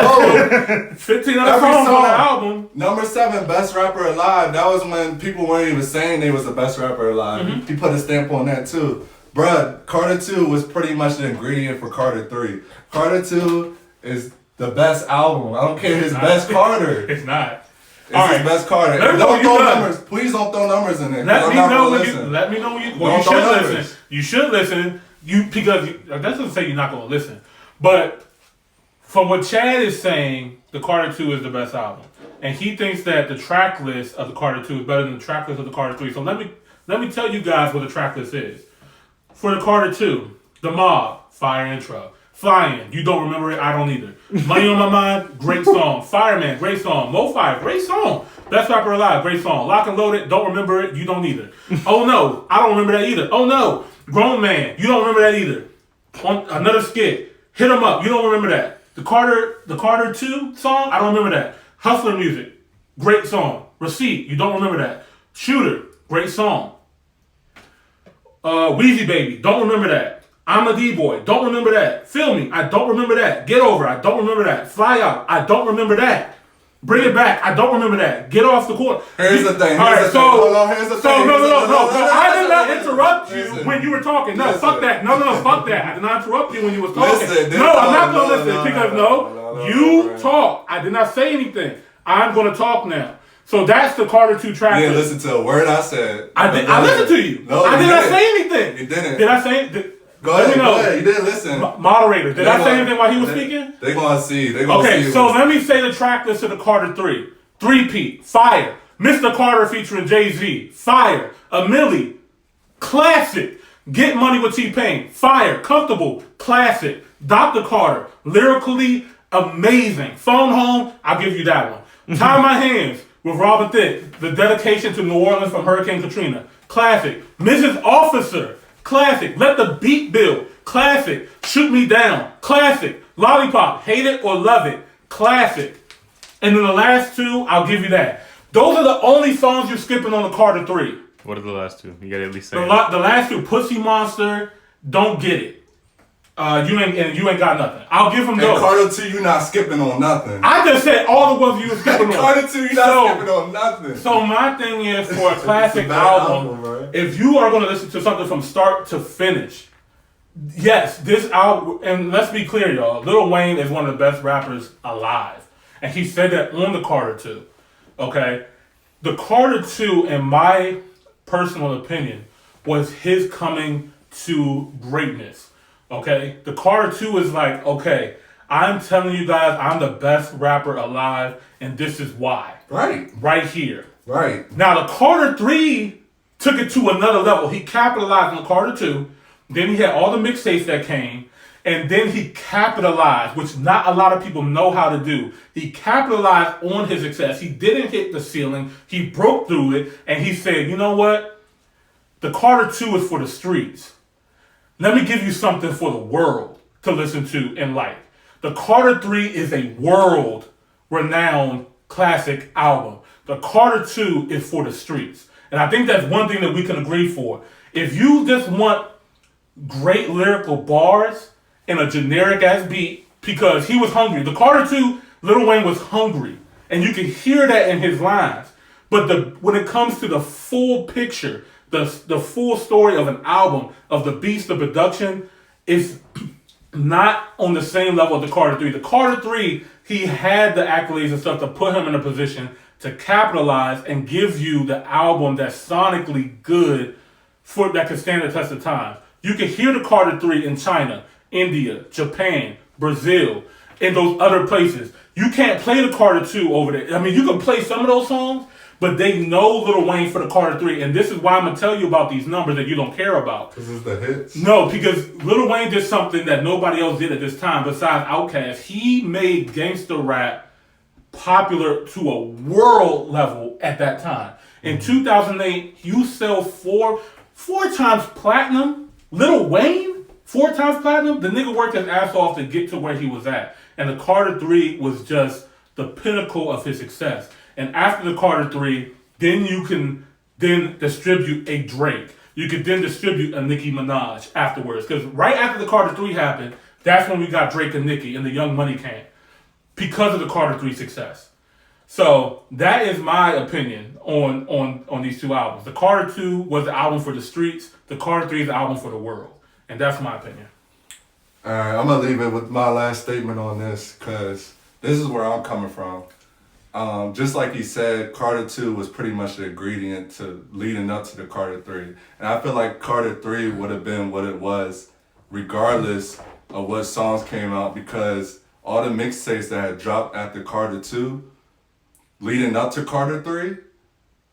15 other songs on the album. Number 7, Best Rapper Alive. That was when people weren't even saying they was the best rapper alive. Mm-hmm. He put a stamp on that too. Bruh, Carter 2 was pretty much the ingredient for Carter 3. Carter 2 is the best album. I don't care if it's best Carter. It's not. It's his best Carter. Don't throw numbers. Please don't throw numbers in there. Let me know when you. Well, you should numbers. listen. You should listen. That doesn't say you're not going to listen, but from what Chad is saying, the Carter 2 is the best album, and he thinks that the track list of the Carter 2 is better than the track list of the Carter 3. So let me tell you guys what the track list is. For the Carter 2, The Mob, fire intro. Flying, you don't remember it, I don't either. Money on My Mind, great song. Fireman, great song. Mo Fire, great song. Best Rapper Alive, great song. Lock and Loaded, don't remember it, you don't either. Oh No, I don't remember that either. Oh No, Grown Man, you don't remember that either. Another skit, Hit 'Em Up, you don't remember that. The Carter 2 song, I don't remember that. Hustler Music, great song. Receipt, you don't remember that. Shooter, great song. Wheezy Baby, don't remember that. I'm a D-Boy, don't remember that. Feel Me, I don't remember that. Get Over, I don't remember that. Fly Out, I don't remember that. Bring It Back, I don't remember that. Get Off the Court. Here's the thing. No, No, I did not interrupt you when you were talking. No, fuck that. No, fuck that. I did not interrupt you when you was talking. No, I'm not going to listen because you talk. I did not say anything. I'm going to talk now. So that's the Carter 2 track. You didn't listen to a word I said. I listened to you. No, I did not say anything. You didn't. Did I say? Go ahead. You didn't listen. Moderator, did I say anything while he was speaking? They're going to see. Okay, so let me say the track list of the Carter 3. 3P, fire. Mr. Carter featuring Jay-Z, fire. A Millie, classic. Get Money with T-Pain, fire. Comfortable, classic. Dr. Carter, lyrically amazing. Phone Home, I'll give you that one. Tie My Hands with Robin Thicke, the dedication to New Orleans from Hurricane Katrina, classic. Mrs. Officer, classic. Let the Beat Build, classic. Shoot Me Down, classic. Lollipop, Hate It or Love It, classic. And then the last two, I'll give you that. Those are the only songs you're skipping on the Carter 3. What are the last two? You gotta at least say the last two, Pussy Monster, Don't Get It. You ain't got nothing. I'll give them those. And Carter 2, you're not skipping on nothing. I just said all the ones you were skipping on. Carter 2, you're not skipping on nothing. So my thing is, for a classic album, if you are going to listen to something from start to finish, yes, this album, and let's be clear, y'all, Lil Wayne is one of the best rappers alive. And he said that on the Carter 2. Okay? The Carter 2, in my personal opinion, was his coming to greatness. Okay? The Carter 2 is like, okay, I'm telling you guys I'm the best rapper alive, and this is why. Right. Right here. Right. Now, the Carter 3 took it to another level. He capitalized on the Carter 2. Then he had all the mixtapes that came. And then he capitalized, which not a lot of people know how to do. He capitalized on his success. He didn't hit the ceiling. He broke through it. And he said, you know what? The Carter 2 is for the streets. Let me give you something for the world to listen to and like. The Carter 3 is a world-renowned classic album. The Carter 2 is for the streets. And I think that's one thing that we can agree for. If you just want great lyrical bars and a generic-ass beat, because he was hungry. The Carter 2, Lil Wayne was hungry. And you can hear that in his lines. But when it comes to the full picture, the full story of an album, of the beats, the production, is not on the same level as the Carter 3. The Carter 3, he had the accolades and stuff to put him in a position to capitalize and give you the album that's sonically good that can stand the test of time. You can hear the Carter 3 in China, India, Japan, Brazil, and those other places. You can't play the Carter 2 over there. I mean, you can play some of those songs, but they know Lil Wayne for the Carter 3. And this is why I'm going to tell you about these numbers that you don't care about. Because it's the hits? No, because Lil Wayne did something that nobody else did at this time besides Outkast. He made gangster rap popular to a world level at that time. In 2008, you sell four times platinum. Lil Wayne, 4 times platinum. The nigga worked his ass off to get to where he was at. And the Carter 3 was just the pinnacle of his success. And after the Carter 3, then you can then distribute a Drake. You could then distribute a Nicki Minaj afterwards. Because right after the Carter 3 happened, that's when we got Drake and Nicki and the Young Money came. Because of the Carter 3 success. So that is my opinion on these two albums. The Carter 2 was the album for the streets. The Carter 3 is the album for the world. And that's my opinion. All right, I'm going to leave it with my last statement on this because this is where I'm coming from. Just like he said, Carter 2 was pretty much the ingredient to leading up to the Carter 3. And I feel like Carter 3 would have been what it was regardless of what songs came out because all the mixtapes that had dropped after Carter 2 leading up to Carter 3,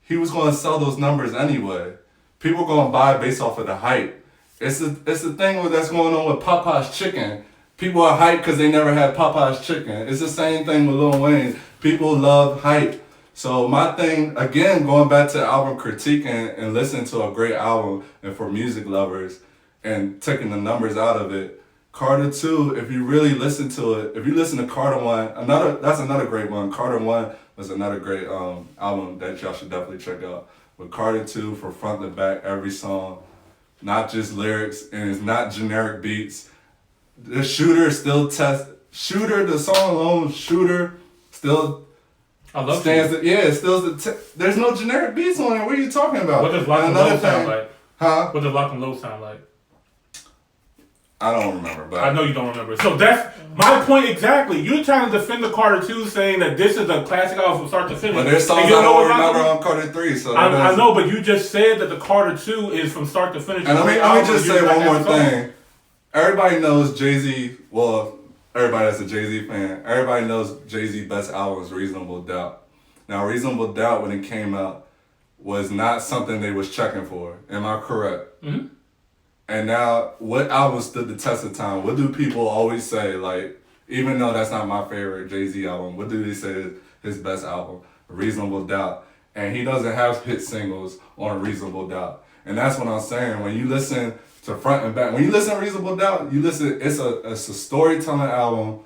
he was going to sell those numbers anyway. People going to buy based off of the hype. It's the thing that's going on with Popeye's Chicken. People are hyped because they never had Popeye's Chicken. It's the same thing with Lil Wayne. People love hype. So my thing, again, going back to album critique and listening to a great album and for music lovers and taking the numbers out of it, Carter 2, if you really listen to it, if you listen to Carter 1, that's another great one. Carter 1 was another great album that y'all should definitely check out. But Carter 2, from front to back, every song, not just lyrics, and it's not generic beats. The Shooter still the song alone, Shooter, still stands. It still there's no generic beats on it. What are you talking about? What does Lock and Low sound like? Huh? What does Lock and Low sound like? I don't remember, but I know you don't remember. So that's my point exactly. You're trying to defend the Carter 2, saying that this is a classic album from start to finish. But there's songs I don't remember on Carter 3. So I know, but you just said that the Carter 2 is from start to finish. And let me just say one more thing. Everybody knows Jay-Z. Well, everybody that's a Jay-Z fan. Everybody knows Jay-Z's best album is Reasonable Doubt. Now, Reasonable Doubt when it came out was not something they was checking for. Am I correct? Mm-hmm. And now, what album stood the test of time? What do people always say? Like, even though that's not my favorite Jay-Z album, what do they say is his best album? Reasonable Doubt. And he doesn't have hit singles on Reasonable Doubt. And that's what I'm saying. When you listen to front and back, when you listen to Reasonable Doubt, you listen. It's a storytelling album.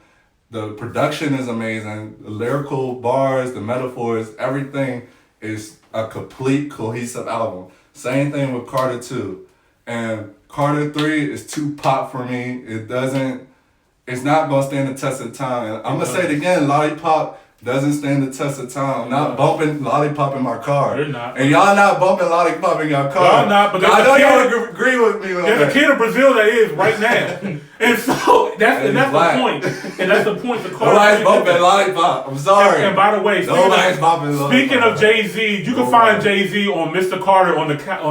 The production is amazing. The lyrical bars, the metaphors, everything is a complete cohesive album. Same thing with Carter 2. And Carter 3 is too pop for me. It's not going to stand the test of time. And I'm going to say it again, Lollipop doesn't stand the test of time. I'm not bumping Lollipop in my car. You're not. And y'all not bumping Lollipop in your car. Y'all not, but I know y'all agree with me on that. There's a kid in Brazil that is right now. And so that's the point. And that's the point. The Nobody's bumping Lollipop. I'm sorry. And by the way, nobody's bumping Lollipop. Speaking of Jay-Z, you can find Jay-Z on Mr. Carter on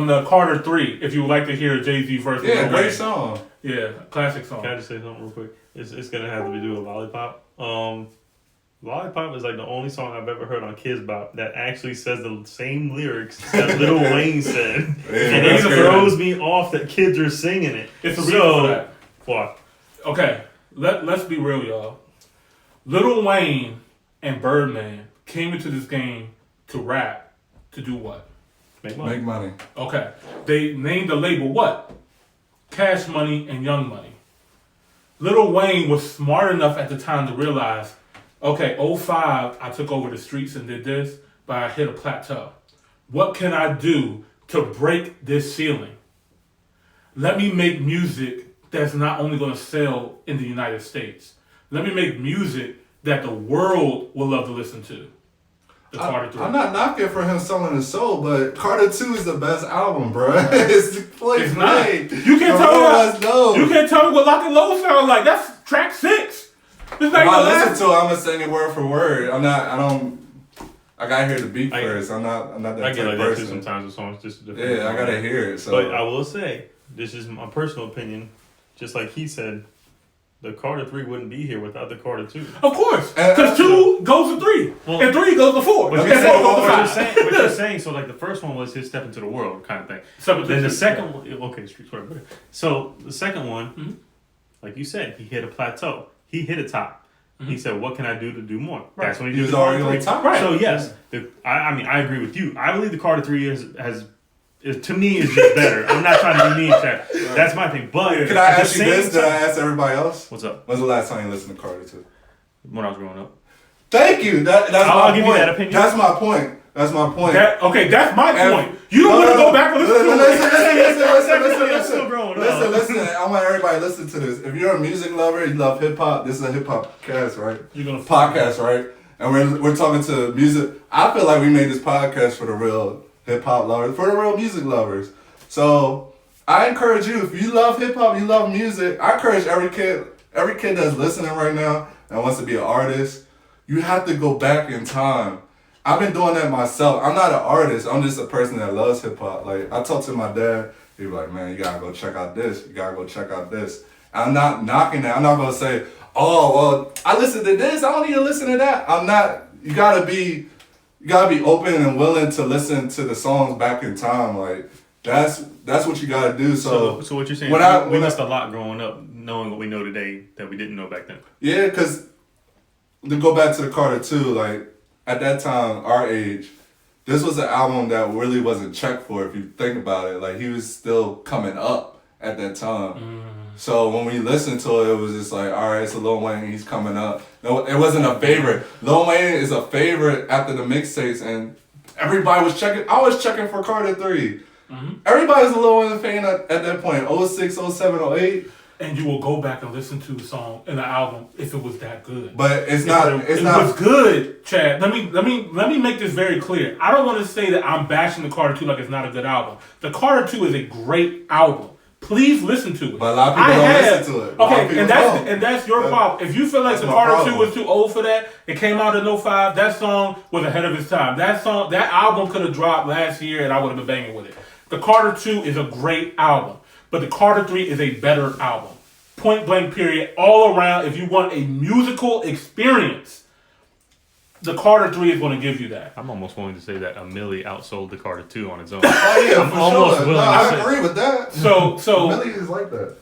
the Carter 3 if you would like to hear a Jay-Z verse. Yeah, great song. Yeah, classic song. Can I just say something real quick? It's gonna have to do with Lollipop. Lollipop is like the only song I've ever heard on Kids Bop that actually says the same lyrics that Lil Wayne said. And it throws me off that kids are singing it. It's a reason for that. Why? Okay, let's be real, y'all. Lil Wayne and Birdman came into this game to rap to do what? Make money. Make money. Okay. They named the label what? Cash Money and Young Money. Lil Wayne was smart enough at the time to realize, okay, 05, I took over the streets and did this, but I hit a plateau. What can I do to break this ceiling? Let me make music that's not only going to sell in the United States. Let me make music that the world will love to listen to. The Carter 3. I'm not knocking for him selling his soul, but Carter 2 is the best album, bro. It's not. You can't tell me what Lock and Low sound like. That's track 6. If I listen to it, I'm gonna sing it word for word. I gotta hear the beat first. I'm not that I get type like person. that too sometimes. The song's just different. Yeah, I gotta hear it. So. But I will say, this is my personal opinion. Just like he said, the Carter 3 wouldn't be here without the Carter 2. Of course, because 2 goes to 3, and 3 goes to 4. But you're saying, so like the first one was his step into the world kind of thing. Then the second one, okay, streets whatever. So the second one, like you said, he hit a plateau. He hit a top. Mm-hmm. He said, "What can I do to do more?" Right. That's when he was already on top. Right. So yes, I agree with you. I believe the Carter 3 has to me is just better. I'm not trying to be mean, Chad. Right. That's my thing. But can I ask you this? Did I ask everybody else? What's up? When's the last time you listened to Carter 2? When I was growing up. Thank you. I'll give you that opinion. That's my point. That's my point. That's my point. You don't want to go back and listen. I want everybody to listen to this. If you're a music lover, you love hip hop. This is a hip hop cast, right? You're gonna podcast, right? And we're talking to music. I feel like we made this podcast for the real hip hop lovers, for the real music lovers. So I encourage you, if you love hip hop, you love music. I encourage every kid that's listening right now and wants to be an artist. You have to go back in time. I've been doing that myself. I'm not an artist. I'm just a person that loves hip hop. Like, I talk to my dad. He's like, man, you gotta go check out this. You gotta go check out this. I'm not knocking that. I'm not gonna say, oh, well, I listened to this. I don't need to listen to that. I'm not. You gotta be open and willing to listen to the songs back in time. Like, that's what you gotta do. So what you're saying? We missed a lot growing up, knowing what we know today that we didn't know back then. Yeah, because to go back to the Carter 2, like, at that time, our age, this was an album that really wasn't checked for, if you think about it. Like, he was still coming up at that time. So when we listened to it, it was just like, all right, it's a Lil Wayne, he's coming up. No, it wasn't a favorite. Lil Wayne is a favorite after the mixtapes, and everybody was checking. I was checking for Carter 3. Everybody was a Lil Wayne fan at that point, 06, 07, 08. And you will go back and listen to the song and the album if it was that good. But it was good, Chad. Let me make this very clear. I don't want to say that I'm bashing the Carter 2 like it's not a good album. The Carter 2 is a great album. please listen to it. But a lot of people don't listen to it. Okay, and that's your problem. If you feel like the Carter 2 was too old for that, it came out in 05. That song was ahead of its time. That album could have dropped last year, and I would have been banging with it. The Carter 2 is a great album, but the Carter 3 is a better album. Point blank, period. All around, if you want a musical experience, the Carter 3 is going to give you that. I'm almost willing to say that Millie outsold the Carter 2 on its own. Oh yeah, I'm for almost sure. willing No, to I say. agree with that. So Millie is like that.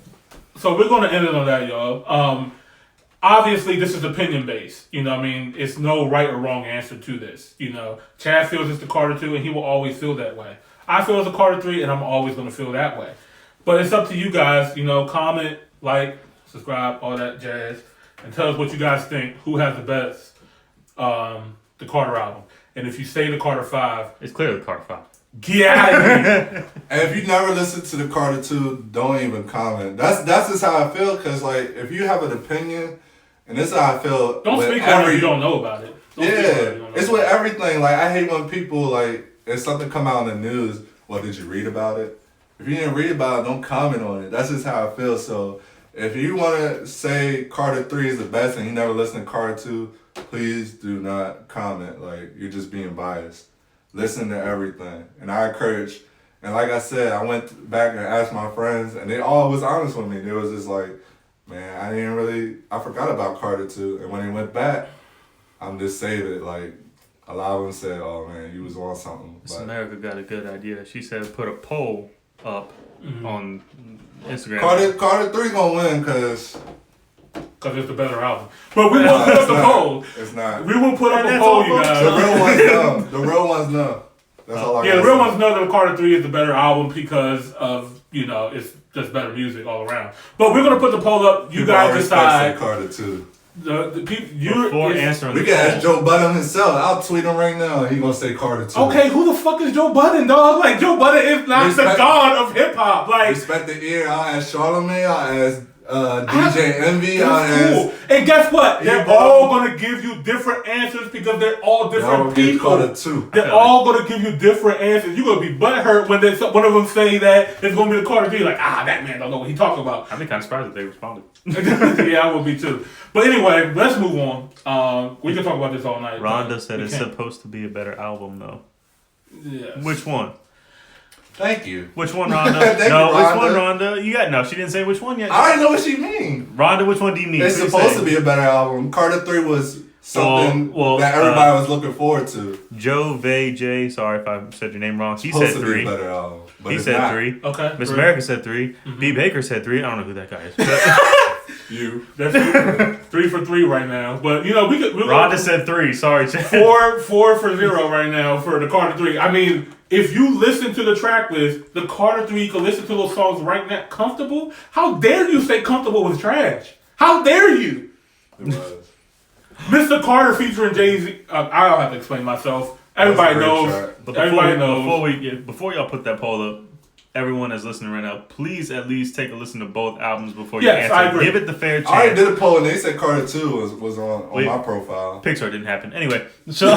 So we're going to end it on that, y'all. Obviously, this is opinion based. You know what I mean? It's no right or wrong answer to this. You know, Chad feels it's the Carter 2, and he will always feel that way. I feel it's the Carter 3, and I'm always going to feel that way. But it's up to you guys. You know, comment, like, subscribe, all that jazz, and tell us what you guys think. Who has the best, the Carter album? And if you say the Carter 5, It's clearly the Carter 5. get out of here. And if you never listened to the Carter 2, don't even comment. That's just how I feel. Cause like if you have an opinion, and this is how I feel. Don't with speak on it. You don't know about it. It's with everything. Like I hate when people like if something come out in the news. Well, did you read about it? If you didn't read about it, don't comment on it. That's just how I feel. So if you want to say Carter 3 is the best and you never listened to Carter 2, please do not comment. Like you're just being biased. Listen to everything. And I encourage, and like I said, I went back and asked my friends, and they all was honest with me. They was just like, man, I forgot about Carter 2. And when they went back, I'm just saving it. Like, a lot of them said, oh man, you was on something. Miss America got a good idea. She said put a poll up on Instagram. Carter 3 gonna win, because it's the better album. But we won't put up the poll. It's not. We will put up a poll, you guys. The real ones know. The real ones know. That's all I the real ones know that Carter 3 is the better album because of, you know, it's just better music all around. But we're going to put the poll up. You guys decide. Carter 2. The people, answering we can ask Joe Budden himself. I'll tweet him right now. He gonna say Carter 2. Okay, who the fuck is Joe Budden, dog? Like, Joe Budden is not the god of hip hop. Like, respect the ear. I'll ask Charlamagne. I'll ask DJ Envy. I'll ask. And guess what? They're all gonna give you different answers because they're all different people. Carter 2. They're all gonna give you different answers. You're gonna be butthurt when one of them say that it's gonna be the Carter 3. Like, that man don't know what he talking about. I'd be kind of surprised if they responded. Yeah, I would be too. But anyway, let's move on. We can talk about this all night. Rhonda said it's supposed to be a better album, though. Yes. Which one? Thank you. Which one, Rhonda? Thank no, you, which Rhonda. one, Rhonda? You got no. She didn't say which one yet. I don't know what she mean. Rhonda, which one do you mean? It's supposed to be a better album. Carter 3 was something that everybody was looking forward to. Joe J. Sorry if I said your name wrong. He supposed said to 3. Be a better album, but he it's said not. 3. Okay. Miss America said 3. B. Baker said 3. I don't know who that guy is. You. That's 3 for 3 right now. But, you know, Rhonda said 3. Sorry, Chad. 4 for 0 right now for the Carter 3. I mean, if you listen to the track list, the Carter 3, you can listen to those songs right now. Comfortable? How dare you say Comfortable was trash? How dare you? It was. Mr. Carter featuring Jay-Z. I don't have to explain myself. Everybody knows. But Everybody knows. Before y'all put that poll up, everyone that's listening right now, please at least take a listen to both albums before you answer. I agree. Give it the fair chance. I already did a poll and they said Carter 2 was on my profile. Pixar didn't happen. Anyway, so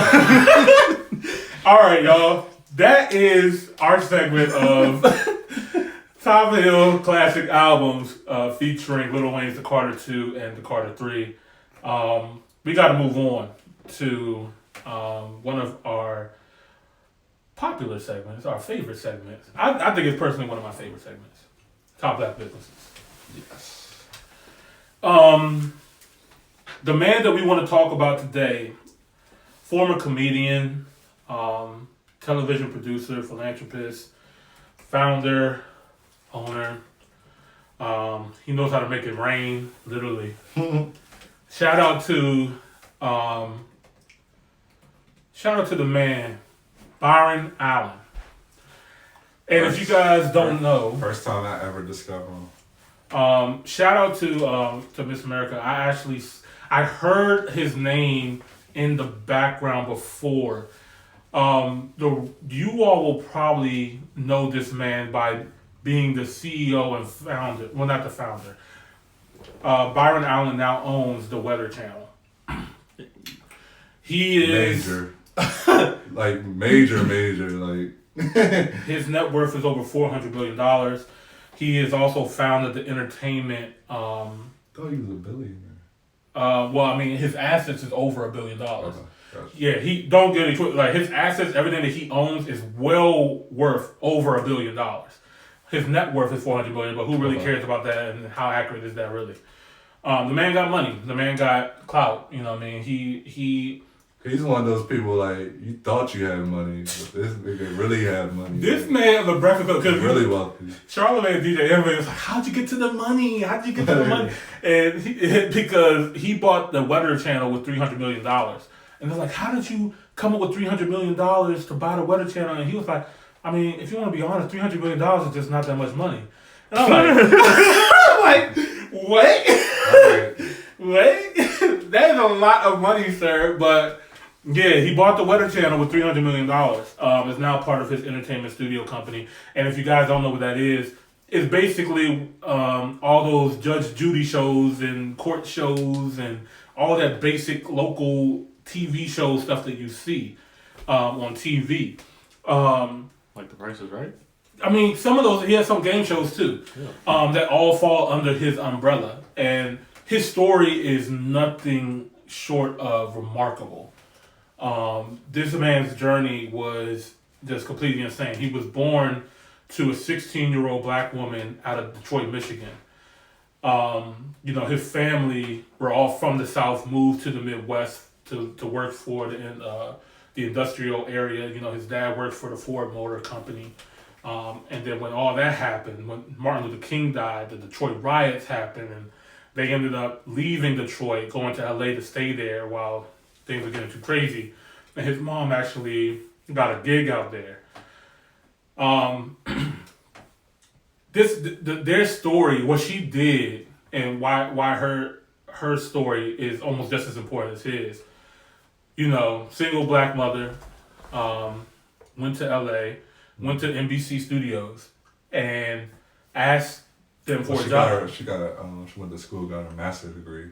all right, y'all. That is our segment of Top of the Hill classic albums featuring Lil Wayne's The Carter 2 and The Carter 3. We got to move on to one of our popular segments, our favorite segments. I think it's personally one of my favorite segments. Top Black Businesses. Yes. The man that we want to talk about today, former comedian, television producer, philanthropist, founder, owner. He knows how to make it rain, literally. Shout out to the man, Byron Allen. And if you guys don't know, first time I ever discovered him. shout out to Miss America. I heard his name in the background before. You all will probably know this man by being the CEO and founder. Well, not the founder. Byron Allen now owns the Weather Channel. He is major, major. Like his net worth is over $400 billion. He has also founded the entertainment. I thought he was a billionaire. Well, I mean, his assets is over $1 billion. Okay, gotcha. Yeah, he don't get it. Like his assets, everything that he owns is well worth over $1 billion. His net worth is $400 million, but who really cares about that? And how accurate is that really? The man got money. The man got clout. You know what I mean? He's one of those people like you thought you had money, but this nigga really had money. This man, the breakfast club, because really wealthy. Charlamagne and DJ Envy was like, "How'd you get to the money? How'd you get to the money?" And because he bought the Weather Channel with $300 million, and they're like, "How did you come up with $300 million to buy the Weather Channel?" And he was like, "I mean, if you want to be honest, $300 million is just not that much money." And I'm like, I'm like, wait, that is a lot of money, sir, but. Yeah, he bought the Weather Channel with $300 million. It's now part of his entertainment studio company. And if you guys don't know what that is, it's basically all those Judge Judy shows and court shows and all that basic local TV show stuff that you see on TV. Like The Price is Right? I mean, some of those, he has some game shows too, that all fall under his umbrella. And his story is nothing short of remarkable. This man's journey was just completely insane. He was born to a 16-year-old black woman out of Detroit, Michigan. His family were all from the South, moved to the Midwest to work for the industrial area. His dad worked for the Ford Motor Company. And then when all that happened, when Martin Luther King died, the Detroit riots happened, and they ended up leaving Detroit, going to LA to stay there while things were getting too crazy. And his mom actually got a gig out there. Their story, what she did, and why her story is almost just as important as his. Single black mother, went to LA, went to NBC Studios, and asked them for a job. She went to school, got her master's degree.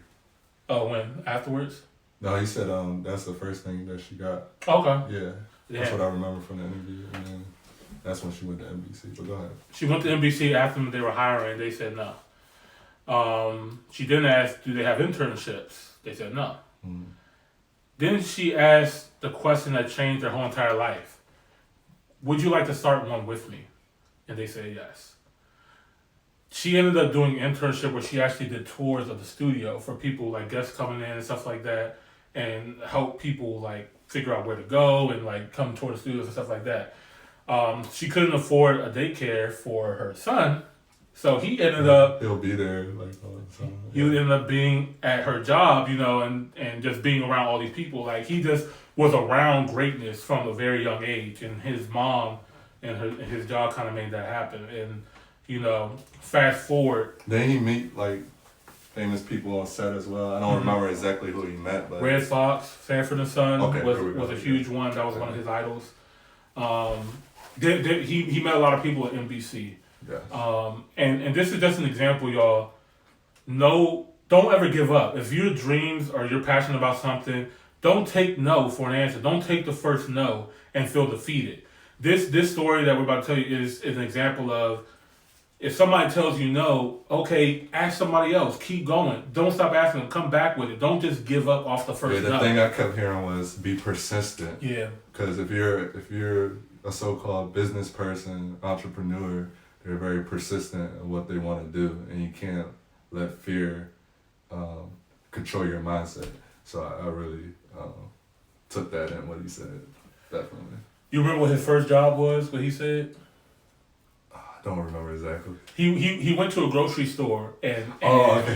Oh, when? Afterwards? No, he said that's the first thing that she got. Okay. Yeah. That's what I remember from the interview. And then that's when she went to NBC. But go ahead. She went to NBC, asked them if they were hiring. They said no. She then asked, do they have internships? They said no. Then she asked the question that changed their whole entire life. Would you like to start one with me? And they said yes. She ended up doing an internship where she actually did tours of the studio for people, like guests coming in and stuff like that, and help people like figure out where to go and like come tour the studios and stuff like that. She couldn't afford a daycare for her son, so he ended up... He'll be there like all the time. He ended up being at her job, and just being around all these people. Like, he just was around greatness from a very young age, and his mom and his job kind of made that happen. And, fast forward. Then he meet, like, famous people on set as well. I don't remember exactly who he met, but... Red Fox, Sanford and Son was a huge one. That was one of his idols. He met a lot of people at NBC. Yes. And this is just an example, y'all. Don't ever give up. If your dreams or you're passionate about something, don't take no for an answer. Don't take the first no and feel defeated. This story that we're about to tell you is an example of, if somebody tells you no, okay, ask somebody else. Keep going. Don't stop asking them. Come back with it. Don't just give up off the first no. The thing I kept hearing was be persistent. Yeah. Because if you're a so-called business person, entrepreneur, they're very persistent in what they want to do, and you can't let fear control your mindset. So I really took that in what he said, definitely. You remember what his first job was, what he said? I don't remember exactly. He went to a grocery store and okay.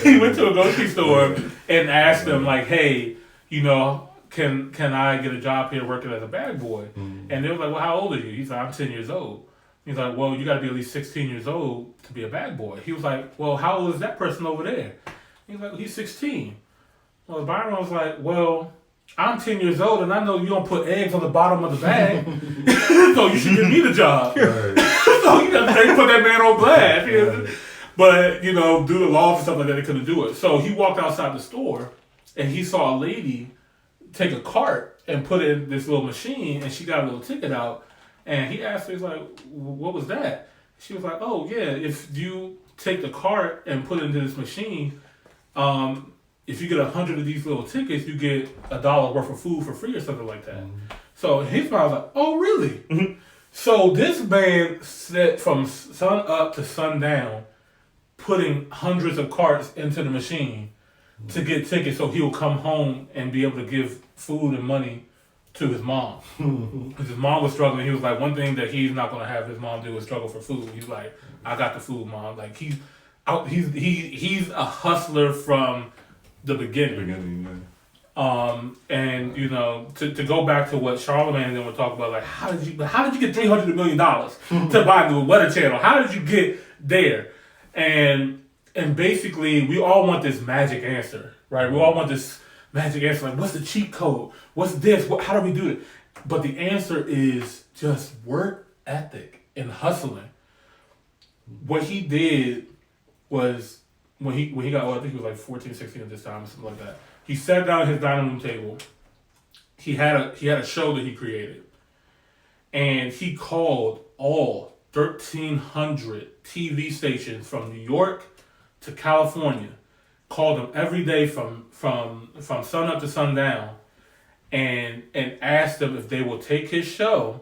He went to a grocery store and asked them like, hey, can I get a job here working as a bag boy? Mm-hmm. And they were like, well, how old are you? He's like, I'm 10 years old. He's like, well, you got to be at least 16 years old to be a bag boy. He was like, well, how old is that person over there? He's like, he's 16. Well, Byron was like, well, I'm 10 years old and I know you don't put eggs on the bottom of the bag, so you should give me the job. Right. So you got to put that man on blast. Right. But, due to laws and stuff like that, they couldn't do it. So he walked outside the store and he saw a lady take a cart and put it in this little machine, and she got a little ticket out. And he asked her, he's like, what was that? She was like, oh yeah, if you take the cart and put it into this machine, if you get 100 of these little tickets, you get $1 worth of food for free or something like that. So his mom was like, oh really? So this man said from sun up to sundown, putting hundreds of carts into the machine to get tickets so he'll come home and be able to give food and money to his mom. Because his mom was struggling. He was like, one thing that he's not going to have his mom do is struggle for food. He's like, I got the food, Mom. Like, he's a hustler from the beginning. And you know, to go back to what Charlamagne and them were talking about, like, how did you get $300 million to buy the Weather Channel? How did you get there? And basically, we all want this magic answer, right? We all want this magic answer, like, what's the cheat code? What's this? How do we do it? But the answer is just work ethic and hustling. What he did was, when he got, I think he was like 14, 16 at this time, or something like that. He sat down at his dining room table. He had a show that he created. And he called all 1,300 TV stations from New York to California, called them every day from sun up to sundown, and asked them if they will take his show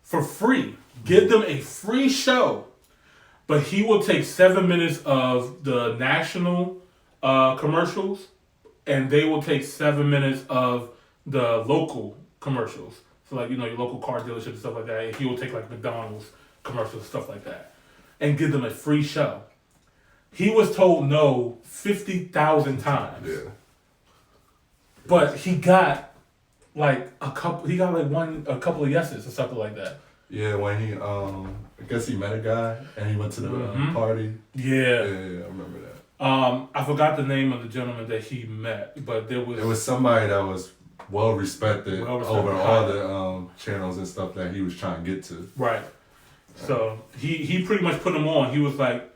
for free. Give them a free show, but he will take 7 minutes of the national commercials, and they will take 7 minutes of the local commercials. So like, you know, your local car dealership and stuff like that. And he will take like McDonald's commercials, stuff like that, and give them a free show. He was told no 50,000 times. Yeah. But he got like a couple of yeses or something like that. Yeah, when he I guess he met a guy and he went to the party. Yeah. Yeah, I remember that. I forgot the name of the gentleman that he met, but it was somebody that was well respected over all high. the channels and stuff that he was trying to get to. Right. So he pretty much put him on. He was like,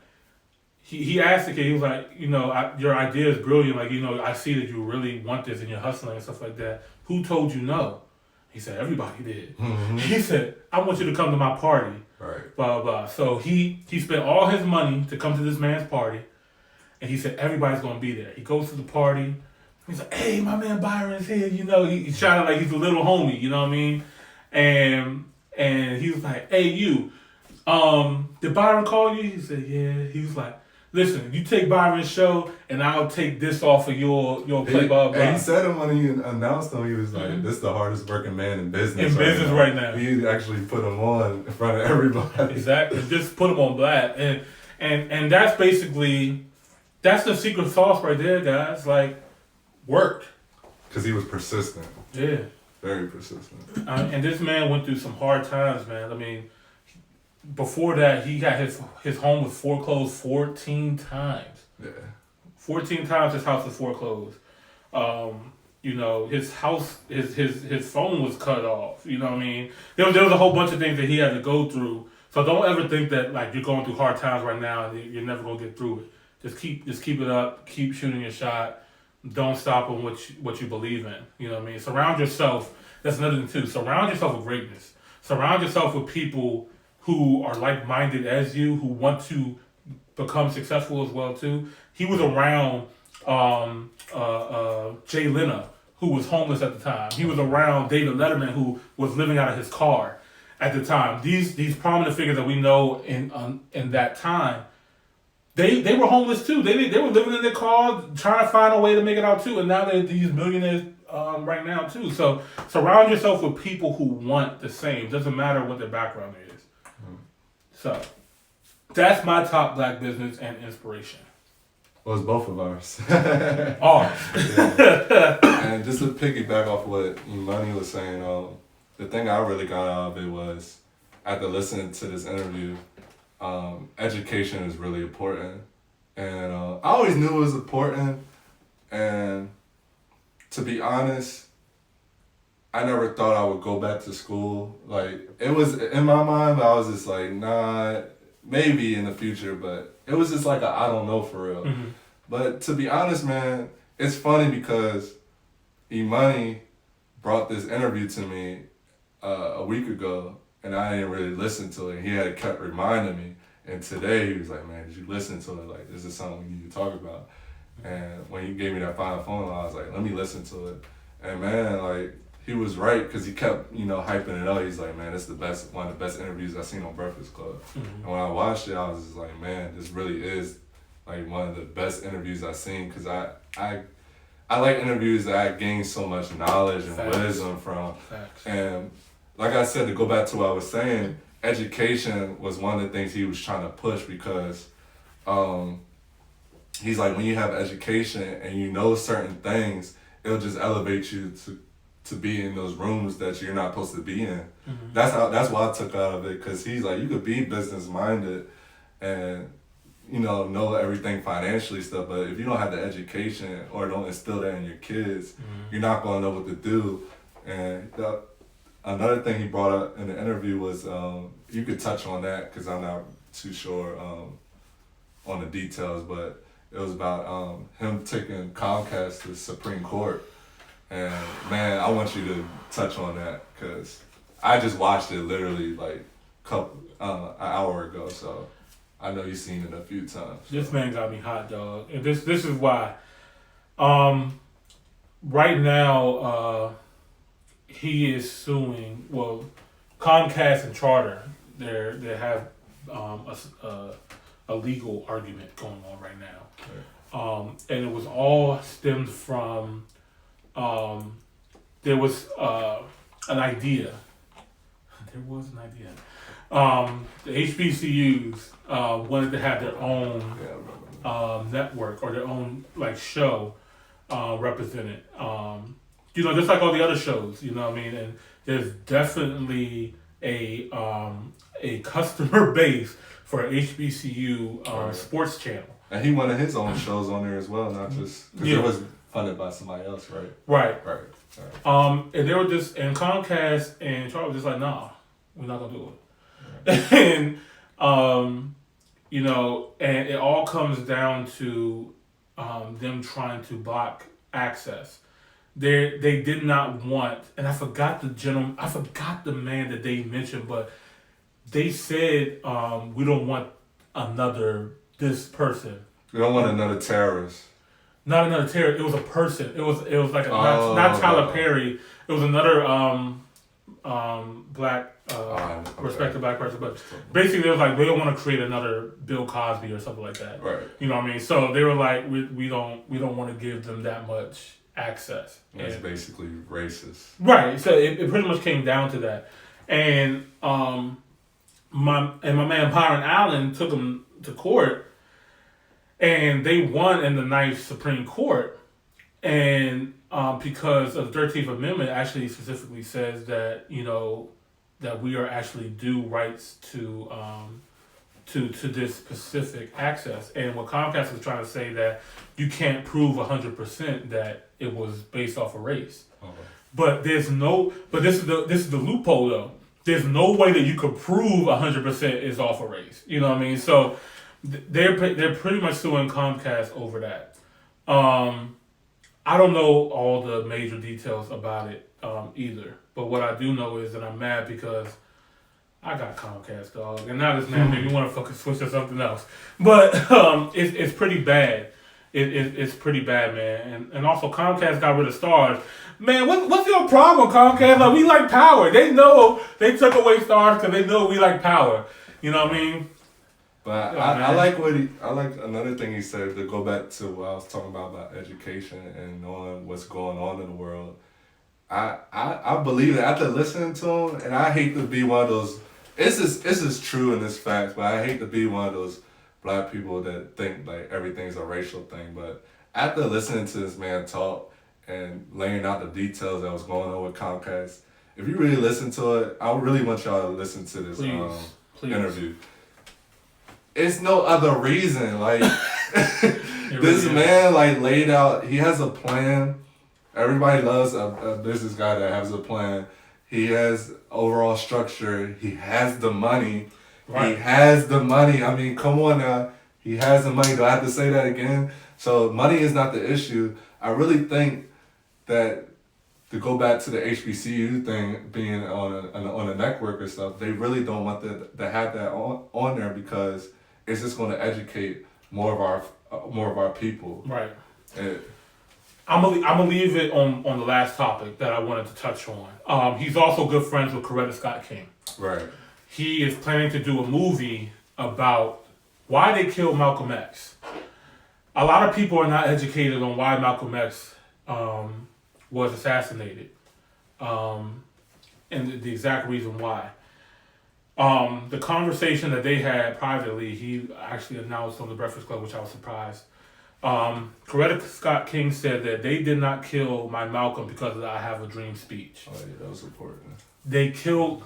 he asked the kid, he was like, you know, your idea is brilliant. Like, you know, I see that you really want this and you're hustling and stuff like that. Who told you no? He said, everybody did. Mm-hmm. He said, I want you to come to my party. Right. Blah, blah, blah. So he spent all his money to come to this man's party. And he said, everybody's going to be there. He goes to the party. He's like, hey, my man Byron's here. You know, he's shouting like he's a little homie. You know what I mean? And he was like, hey, you. Did Byron call you? He said, yeah. He was like, listen, you take Byron's show, and I'll take this off of your play, blah, blah. And he said it when he announced him. He was like, this is the hardest working man in business. Right now. He actually put him on in front of everybody. Exactly. Just put him on blast. And that's basically, that's the secret sauce right there, guys. Like, work. Because he was persistent. Yeah. Very persistent. And this man went through some hard times, man. I mean, before that, he got his home was foreclosed 14 times. Yeah. 14 times his house was foreclosed. You know, his house, his phone was cut off. You know what I mean? There was a whole bunch of things that he had to go through. So don't ever think that like you're going through hard times right now and you're never gonna get through it. Just keep it up. Keep shooting your shot. Don't stop on what you believe in. You know what I mean? Surround yourself. That's another thing too. Surround yourself with greatness. Surround yourself with people who are like-minded as you, who want to become successful as well too. He was around Jay Leno, who was homeless at the time. He was around David Letterman, who was living out of his car at the time. These prominent figures that we know in that time, they were homeless too. They were living in their car, trying to find a way to make it out too. And now they're these millionaires right now too. So surround yourself with people who want the same. Doesn't matter what their background is. So, that's my top black business and inspiration. Well, it's both of ours. Ours. Yeah. And just to piggyback off what Imani was saying, the thing I really got out of it was, after listening to this interview, education is really important. And I always knew it was important. And to be honest, I never thought I would go back to school. Like, it was in my mind, but I was just like, nah, maybe in the future, but it was just like I don't know for real. Mm-hmm. But to be honest, man, it's funny because Imani brought this interview to me a week ago, and I didn't really listen to it. He had kept reminding me. And today he was like, man, did you listen to it? Like, this is something we need to talk about. And when he gave me that final phone, I was like, let me listen to it. And man, like, he was right, because he kept, hyping it up. He's like, man, this is one of the best interviews I've seen on Breakfast Club. And when I watched it, I was just like, man, this really is like one of the best interviews I've seen, because I like interviews that I gain so much knowledge and wisdom from. And like I said, to go back to what I was saying, education was one of the things he was trying to push, because he's like, when you have education and you know certain things, it'll just elevate you to be in those rooms that you're not supposed to be in. That's what I took out of it, because he's like, you could be business minded and know everything financially stuff, but if you don't have the education or don't instill that in your kids, you're not gonna know what to do. And another thing he brought up in the interview was, you could touch on that, because I'm not too sure on the details, but it was about him taking Comcast to the Supreme Court. And man, I want you to touch on that, because I just watched it literally like an hour ago, so I know you've seen it a few times. This man got me hot, dog, and this is why. Right now, he is suing. Well, Comcast and Charter, they have a legal argument going on right now, and it was all stemmed from. There was an idea. There was an idea. The HBCUs wanted to have their own network or their own show represented. Just like all the other shows. You know what I mean? And there's definitely a customer base for HBCU sports channel. And he wanted his own shows on there as well, not just because it was funded by somebody else, right? Right. And they were and Comcast and Charlie were just like, nah, we're not gonna do it. Right. And and it all comes down to them trying to block access. They did not want, and I forgot the man that they mentioned, but they said we don't want this person. We don't want another terrorist. Not another terrorist. It was a person. It was like not Tyler Perry. It was another black respected black person. But basically, it was like they don't want to create another Bill Cosby or something like that. Right. You know what I mean? So they were like, we don't want to give them that much access. It's basically racist. Right. So it pretty much came down to that, and my man Byron Allen took him to court. And they won in the Ninth Supreme Court, and because of the 13th Amendment actually specifically says that that we are actually due rights to this specific access. And what Comcast is trying to say that you can't prove 100% that it was based off of race. Okay. But this is the loophole though. There's no way that you could prove 100% is off of race. You know what I mean? So. They're pretty much suing Comcast over that. I don't know all the major details about it either, but what I do know is that I'm mad because I got Comcast, dog, and now this man made me want to fucking switch to something else. But it's pretty bad. It's pretty bad, man. And also Comcast got rid of Stars. Man, what's your problem, Comcast? Like, we like power. They know they took away Stars because they know we like power. You know what I mean? But I like another thing he said, to go back to what I was talking about education and knowing what's going on in the world. I believe that after listening to him, and I hate to be one of those, this is true in this fact, but I hate to be one of those black people that think like everything's a racial thing. But after listening to this man talk and laying out the details that was going on with Comcast, if you really listen to it, I really want y'all to listen to this Please. Interview. It's no other reason. Like this man laid out. He has a plan. Everybody loves a business guy that has a plan. He has overall structure. He has the money. Right. He has the money. I mean, come on now. He has the money. Do I have to say that again? So money is not the issue. I really think that to go back to the HBCU thing being on a network or stuff, they really don't want to have that on there because it's just going to educate more of our people. Right. I'm gonna leave it on the last topic that I wanted to touch on. He's also good friends with Coretta Scott King. Right. He is planning to do a movie about why they killed Malcolm X. A lot of people are not educated on why Malcolm X was assassinated, and the exact reason why. The conversation that they had privately, he actually announced on the Breakfast Club, which I was surprised. Coretta Scott King said that they did not kill my Malcolm because of the I Have a Dream speech. Oh yeah, that was important. They killed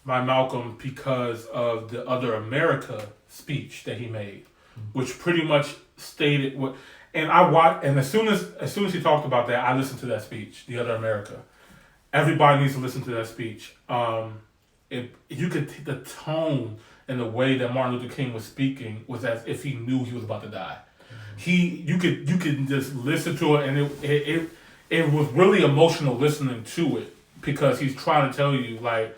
my Malcolm because of the Other America speech that he made, which pretty much stated what. And I watched, and as soon as he talked about that, I listened to that speech, The Other America. Everybody needs to listen to that speech. You could the tone and the way that Martin Luther King was speaking was as if he knew he was about to die. You could just listen to it, and it was really emotional listening to it because he's trying to tell you like,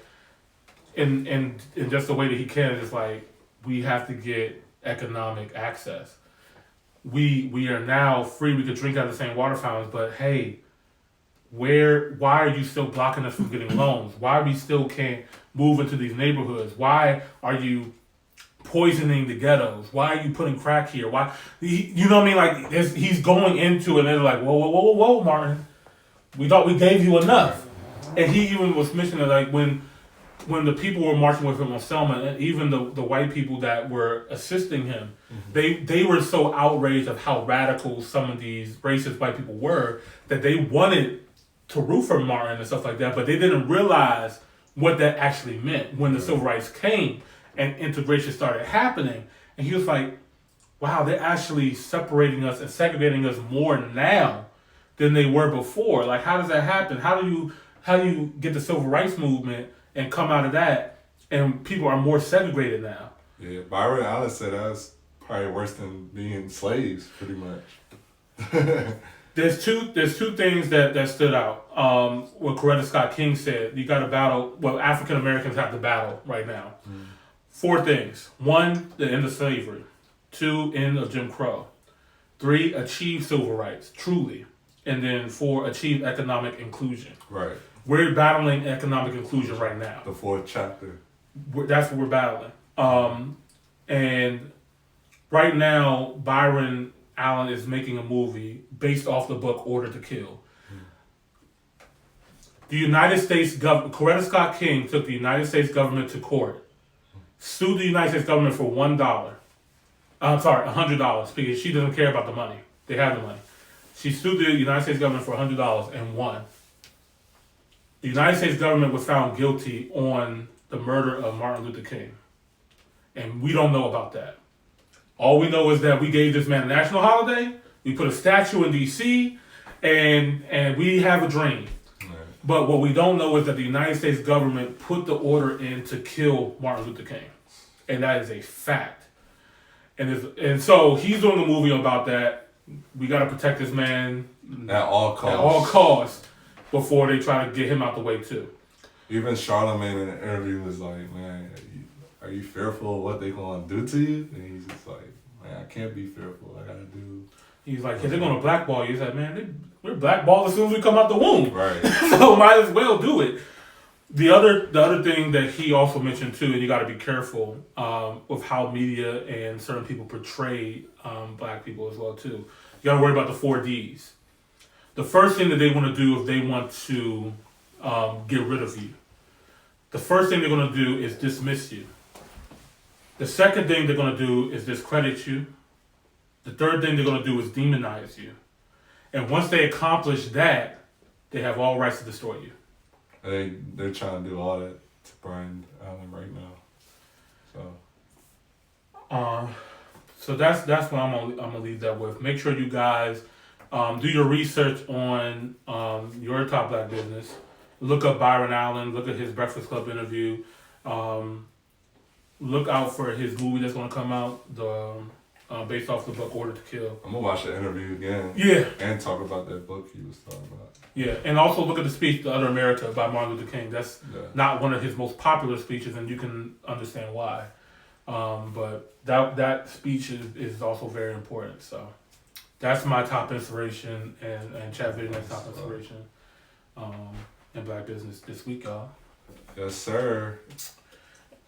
in just the way that he can, it's like we have to get economic access. We are now free. We could drink out of the same water fountains, but hey, why are you still blocking us from getting loans? Why we still can't move into these neighborhoods? Why are you poisoning the ghettos? Why are you putting crack here? Why, you know what I mean? Like he's going into it and they're like, whoa, Martin. We thought we gave you enough. And he even was mentioning like when the people were marching with him on Selma, and even the white people that were assisting him, they were so outraged of how radical some of these racist white people were that they wanted to root for Martin and stuff like that, but they didn't realize what that actually meant when the civil rights came and integration started happening. And he was like, wow, they're actually separating us and segregating us more now than they were before. Like, how does that happen? How do you get the civil rights movement and come out of that and people are more segregated now? Yeah, Byron Allen said that's probably worse than being slaves, pretty much. There's two things that stood out. What Coretta Scott King said, you got to battle. Well, African Americans have to battle right now. 4 things: 1, the end of slavery; 2, end of Jim Crow; 3, achieve civil rights truly; and then 4, achieve economic inclusion. Right. We're battling economic inclusion right now. The 4th chapter. That's what we're battling. And right now, Byron Allen is making a movie based off the book Order to Kill. The United States government, Coretta Scott King took the United States government to court, sued the United States government for $100, because she doesn't care about the money. They have the money. She sued the United States government for $100 and won. The United States government was found guilty on the murder of Martin Luther King. And we don't know about that. All we know is that we gave this man a national holiday, we put a statue in D.C., and we have a dream. Right. But what we don't know is that the United States government put the order in to kill Martin Luther King. And that is a fact. And so he's doing a movie about that. We got to protect this man at all costs. At all costs before they try to get him out the way too. Even Charlamagne in the interview was like, man, are you fearful of what they're going to do to you? And he's just like, man, I can't be fearful. I got to do... He's like, yeah, they're going to blackball you. He's like, man, we're blackballed as soon as we come out the womb. Right. So might as well do it. The other thing that he also mentioned too, and you got to be careful with how media and certain people portray black people as well too. You got to worry about the 4 Ds. The first thing that they want to do is they want to get rid of you. The first thing they're going to do is dismiss you. The second thing they're going to do is discredit you. The third thing they're going to do is demonize you. And once they accomplish that, they have all rights to destroy you. They're trying to do all that to Byron Allen right now. So that's what I'm gonna leave that with. Make sure you guys do your research on your top black business. Look up Byron Allen. Look at his Breakfast Club interview. Look out for his movie that's gonna come out, the based off the book Order to Kill. I'm gonna watch the interview again. Yeah. And talk about that book he was talking about. Yeah, and also look at the speech, The Other America by Martin Luther King. That's not one of his most popular speeches, and you can understand why. But that speech is also very important. So that's my top inspiration, and Chad Vision's top inspiration in Black business this week, y'all. Yes, sir.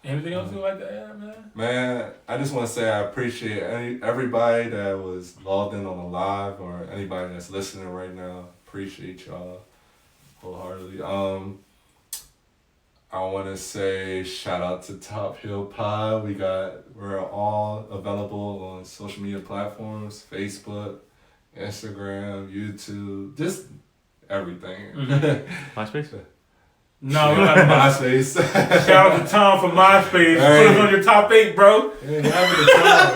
Anything else you'd like to add, man? Man, I just want to say I appreciate everybody that was logged in on the live or anybody that's listening right now. Appreciate y'all wholeheartedly. I want to say shout out to Top Hill Pod. We're all available on social media platforms: Facebook, Instagram, YouTube, just everything. Mm-hmm. MySpace? No, we're not MySpace. Shout out to Tom from MySpace. Hey. Put us on your top 8, bro. Yeah, having the time.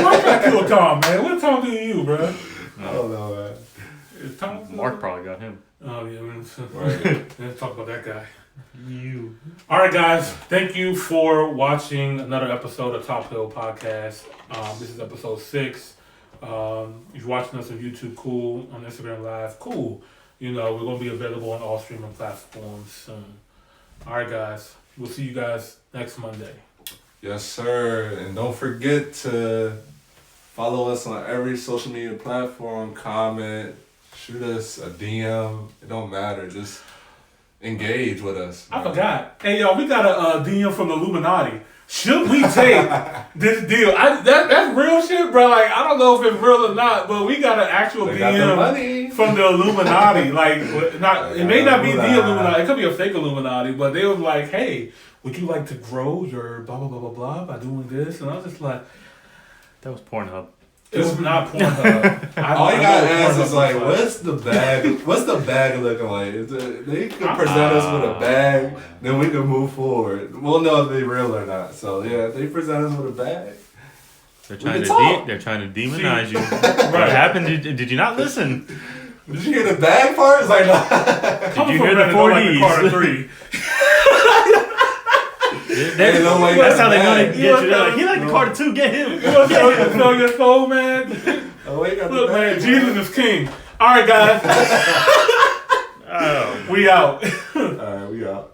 Why trying to kill Tom, man? What Tom do to you, bro? I don't know, man. Is Tom Mark probably got him. Oh, yeah. Right. Let's talk about that guy. You. All right, guys. Thank you for watching another episode of Top Hill Podcast. This is episode 6. If you're watching us on YouTube, cool. On Instagram Live, cool. You know, we're going to be available on all streaming platforms soon. All right, guys. We'll see you guys next Monday. Yes, sir. And don't forget to follow us on every social media platform. Comment. Shoot us a DM. It don't matter. Just engage with us. I forgot. Hey, y'all, we got a DM from the Illuminati. Should we take this deal? That's real shit, bro. Like, I don't know if it's real or not, but we got an actual DM from the Illuminati. Like, it may not be the Illuminati. It could be a fake Illuminati, but they was like, hey, would you like to grow your blah, blah, blah, blah, blah by doing this? And I was just like... That was Pornhub. It was not Pornhub. All you gotta ask is like, what's the bag? What's the bag looking like? They could present us with a bag, then we can move forward. We'll know if they real or not. So yeah, if they present us with a bag, they're trying to demonize you. What happened? Did you not listen? Did you hear the bag part? It's like, did you hear the 4Ds? Like 3. That's how they're gonna get you. They're like, he like the Carter 2, get him. You want to sell your soul, man? Look, man, Jesus is king. All right, guys. We out. All right, we out.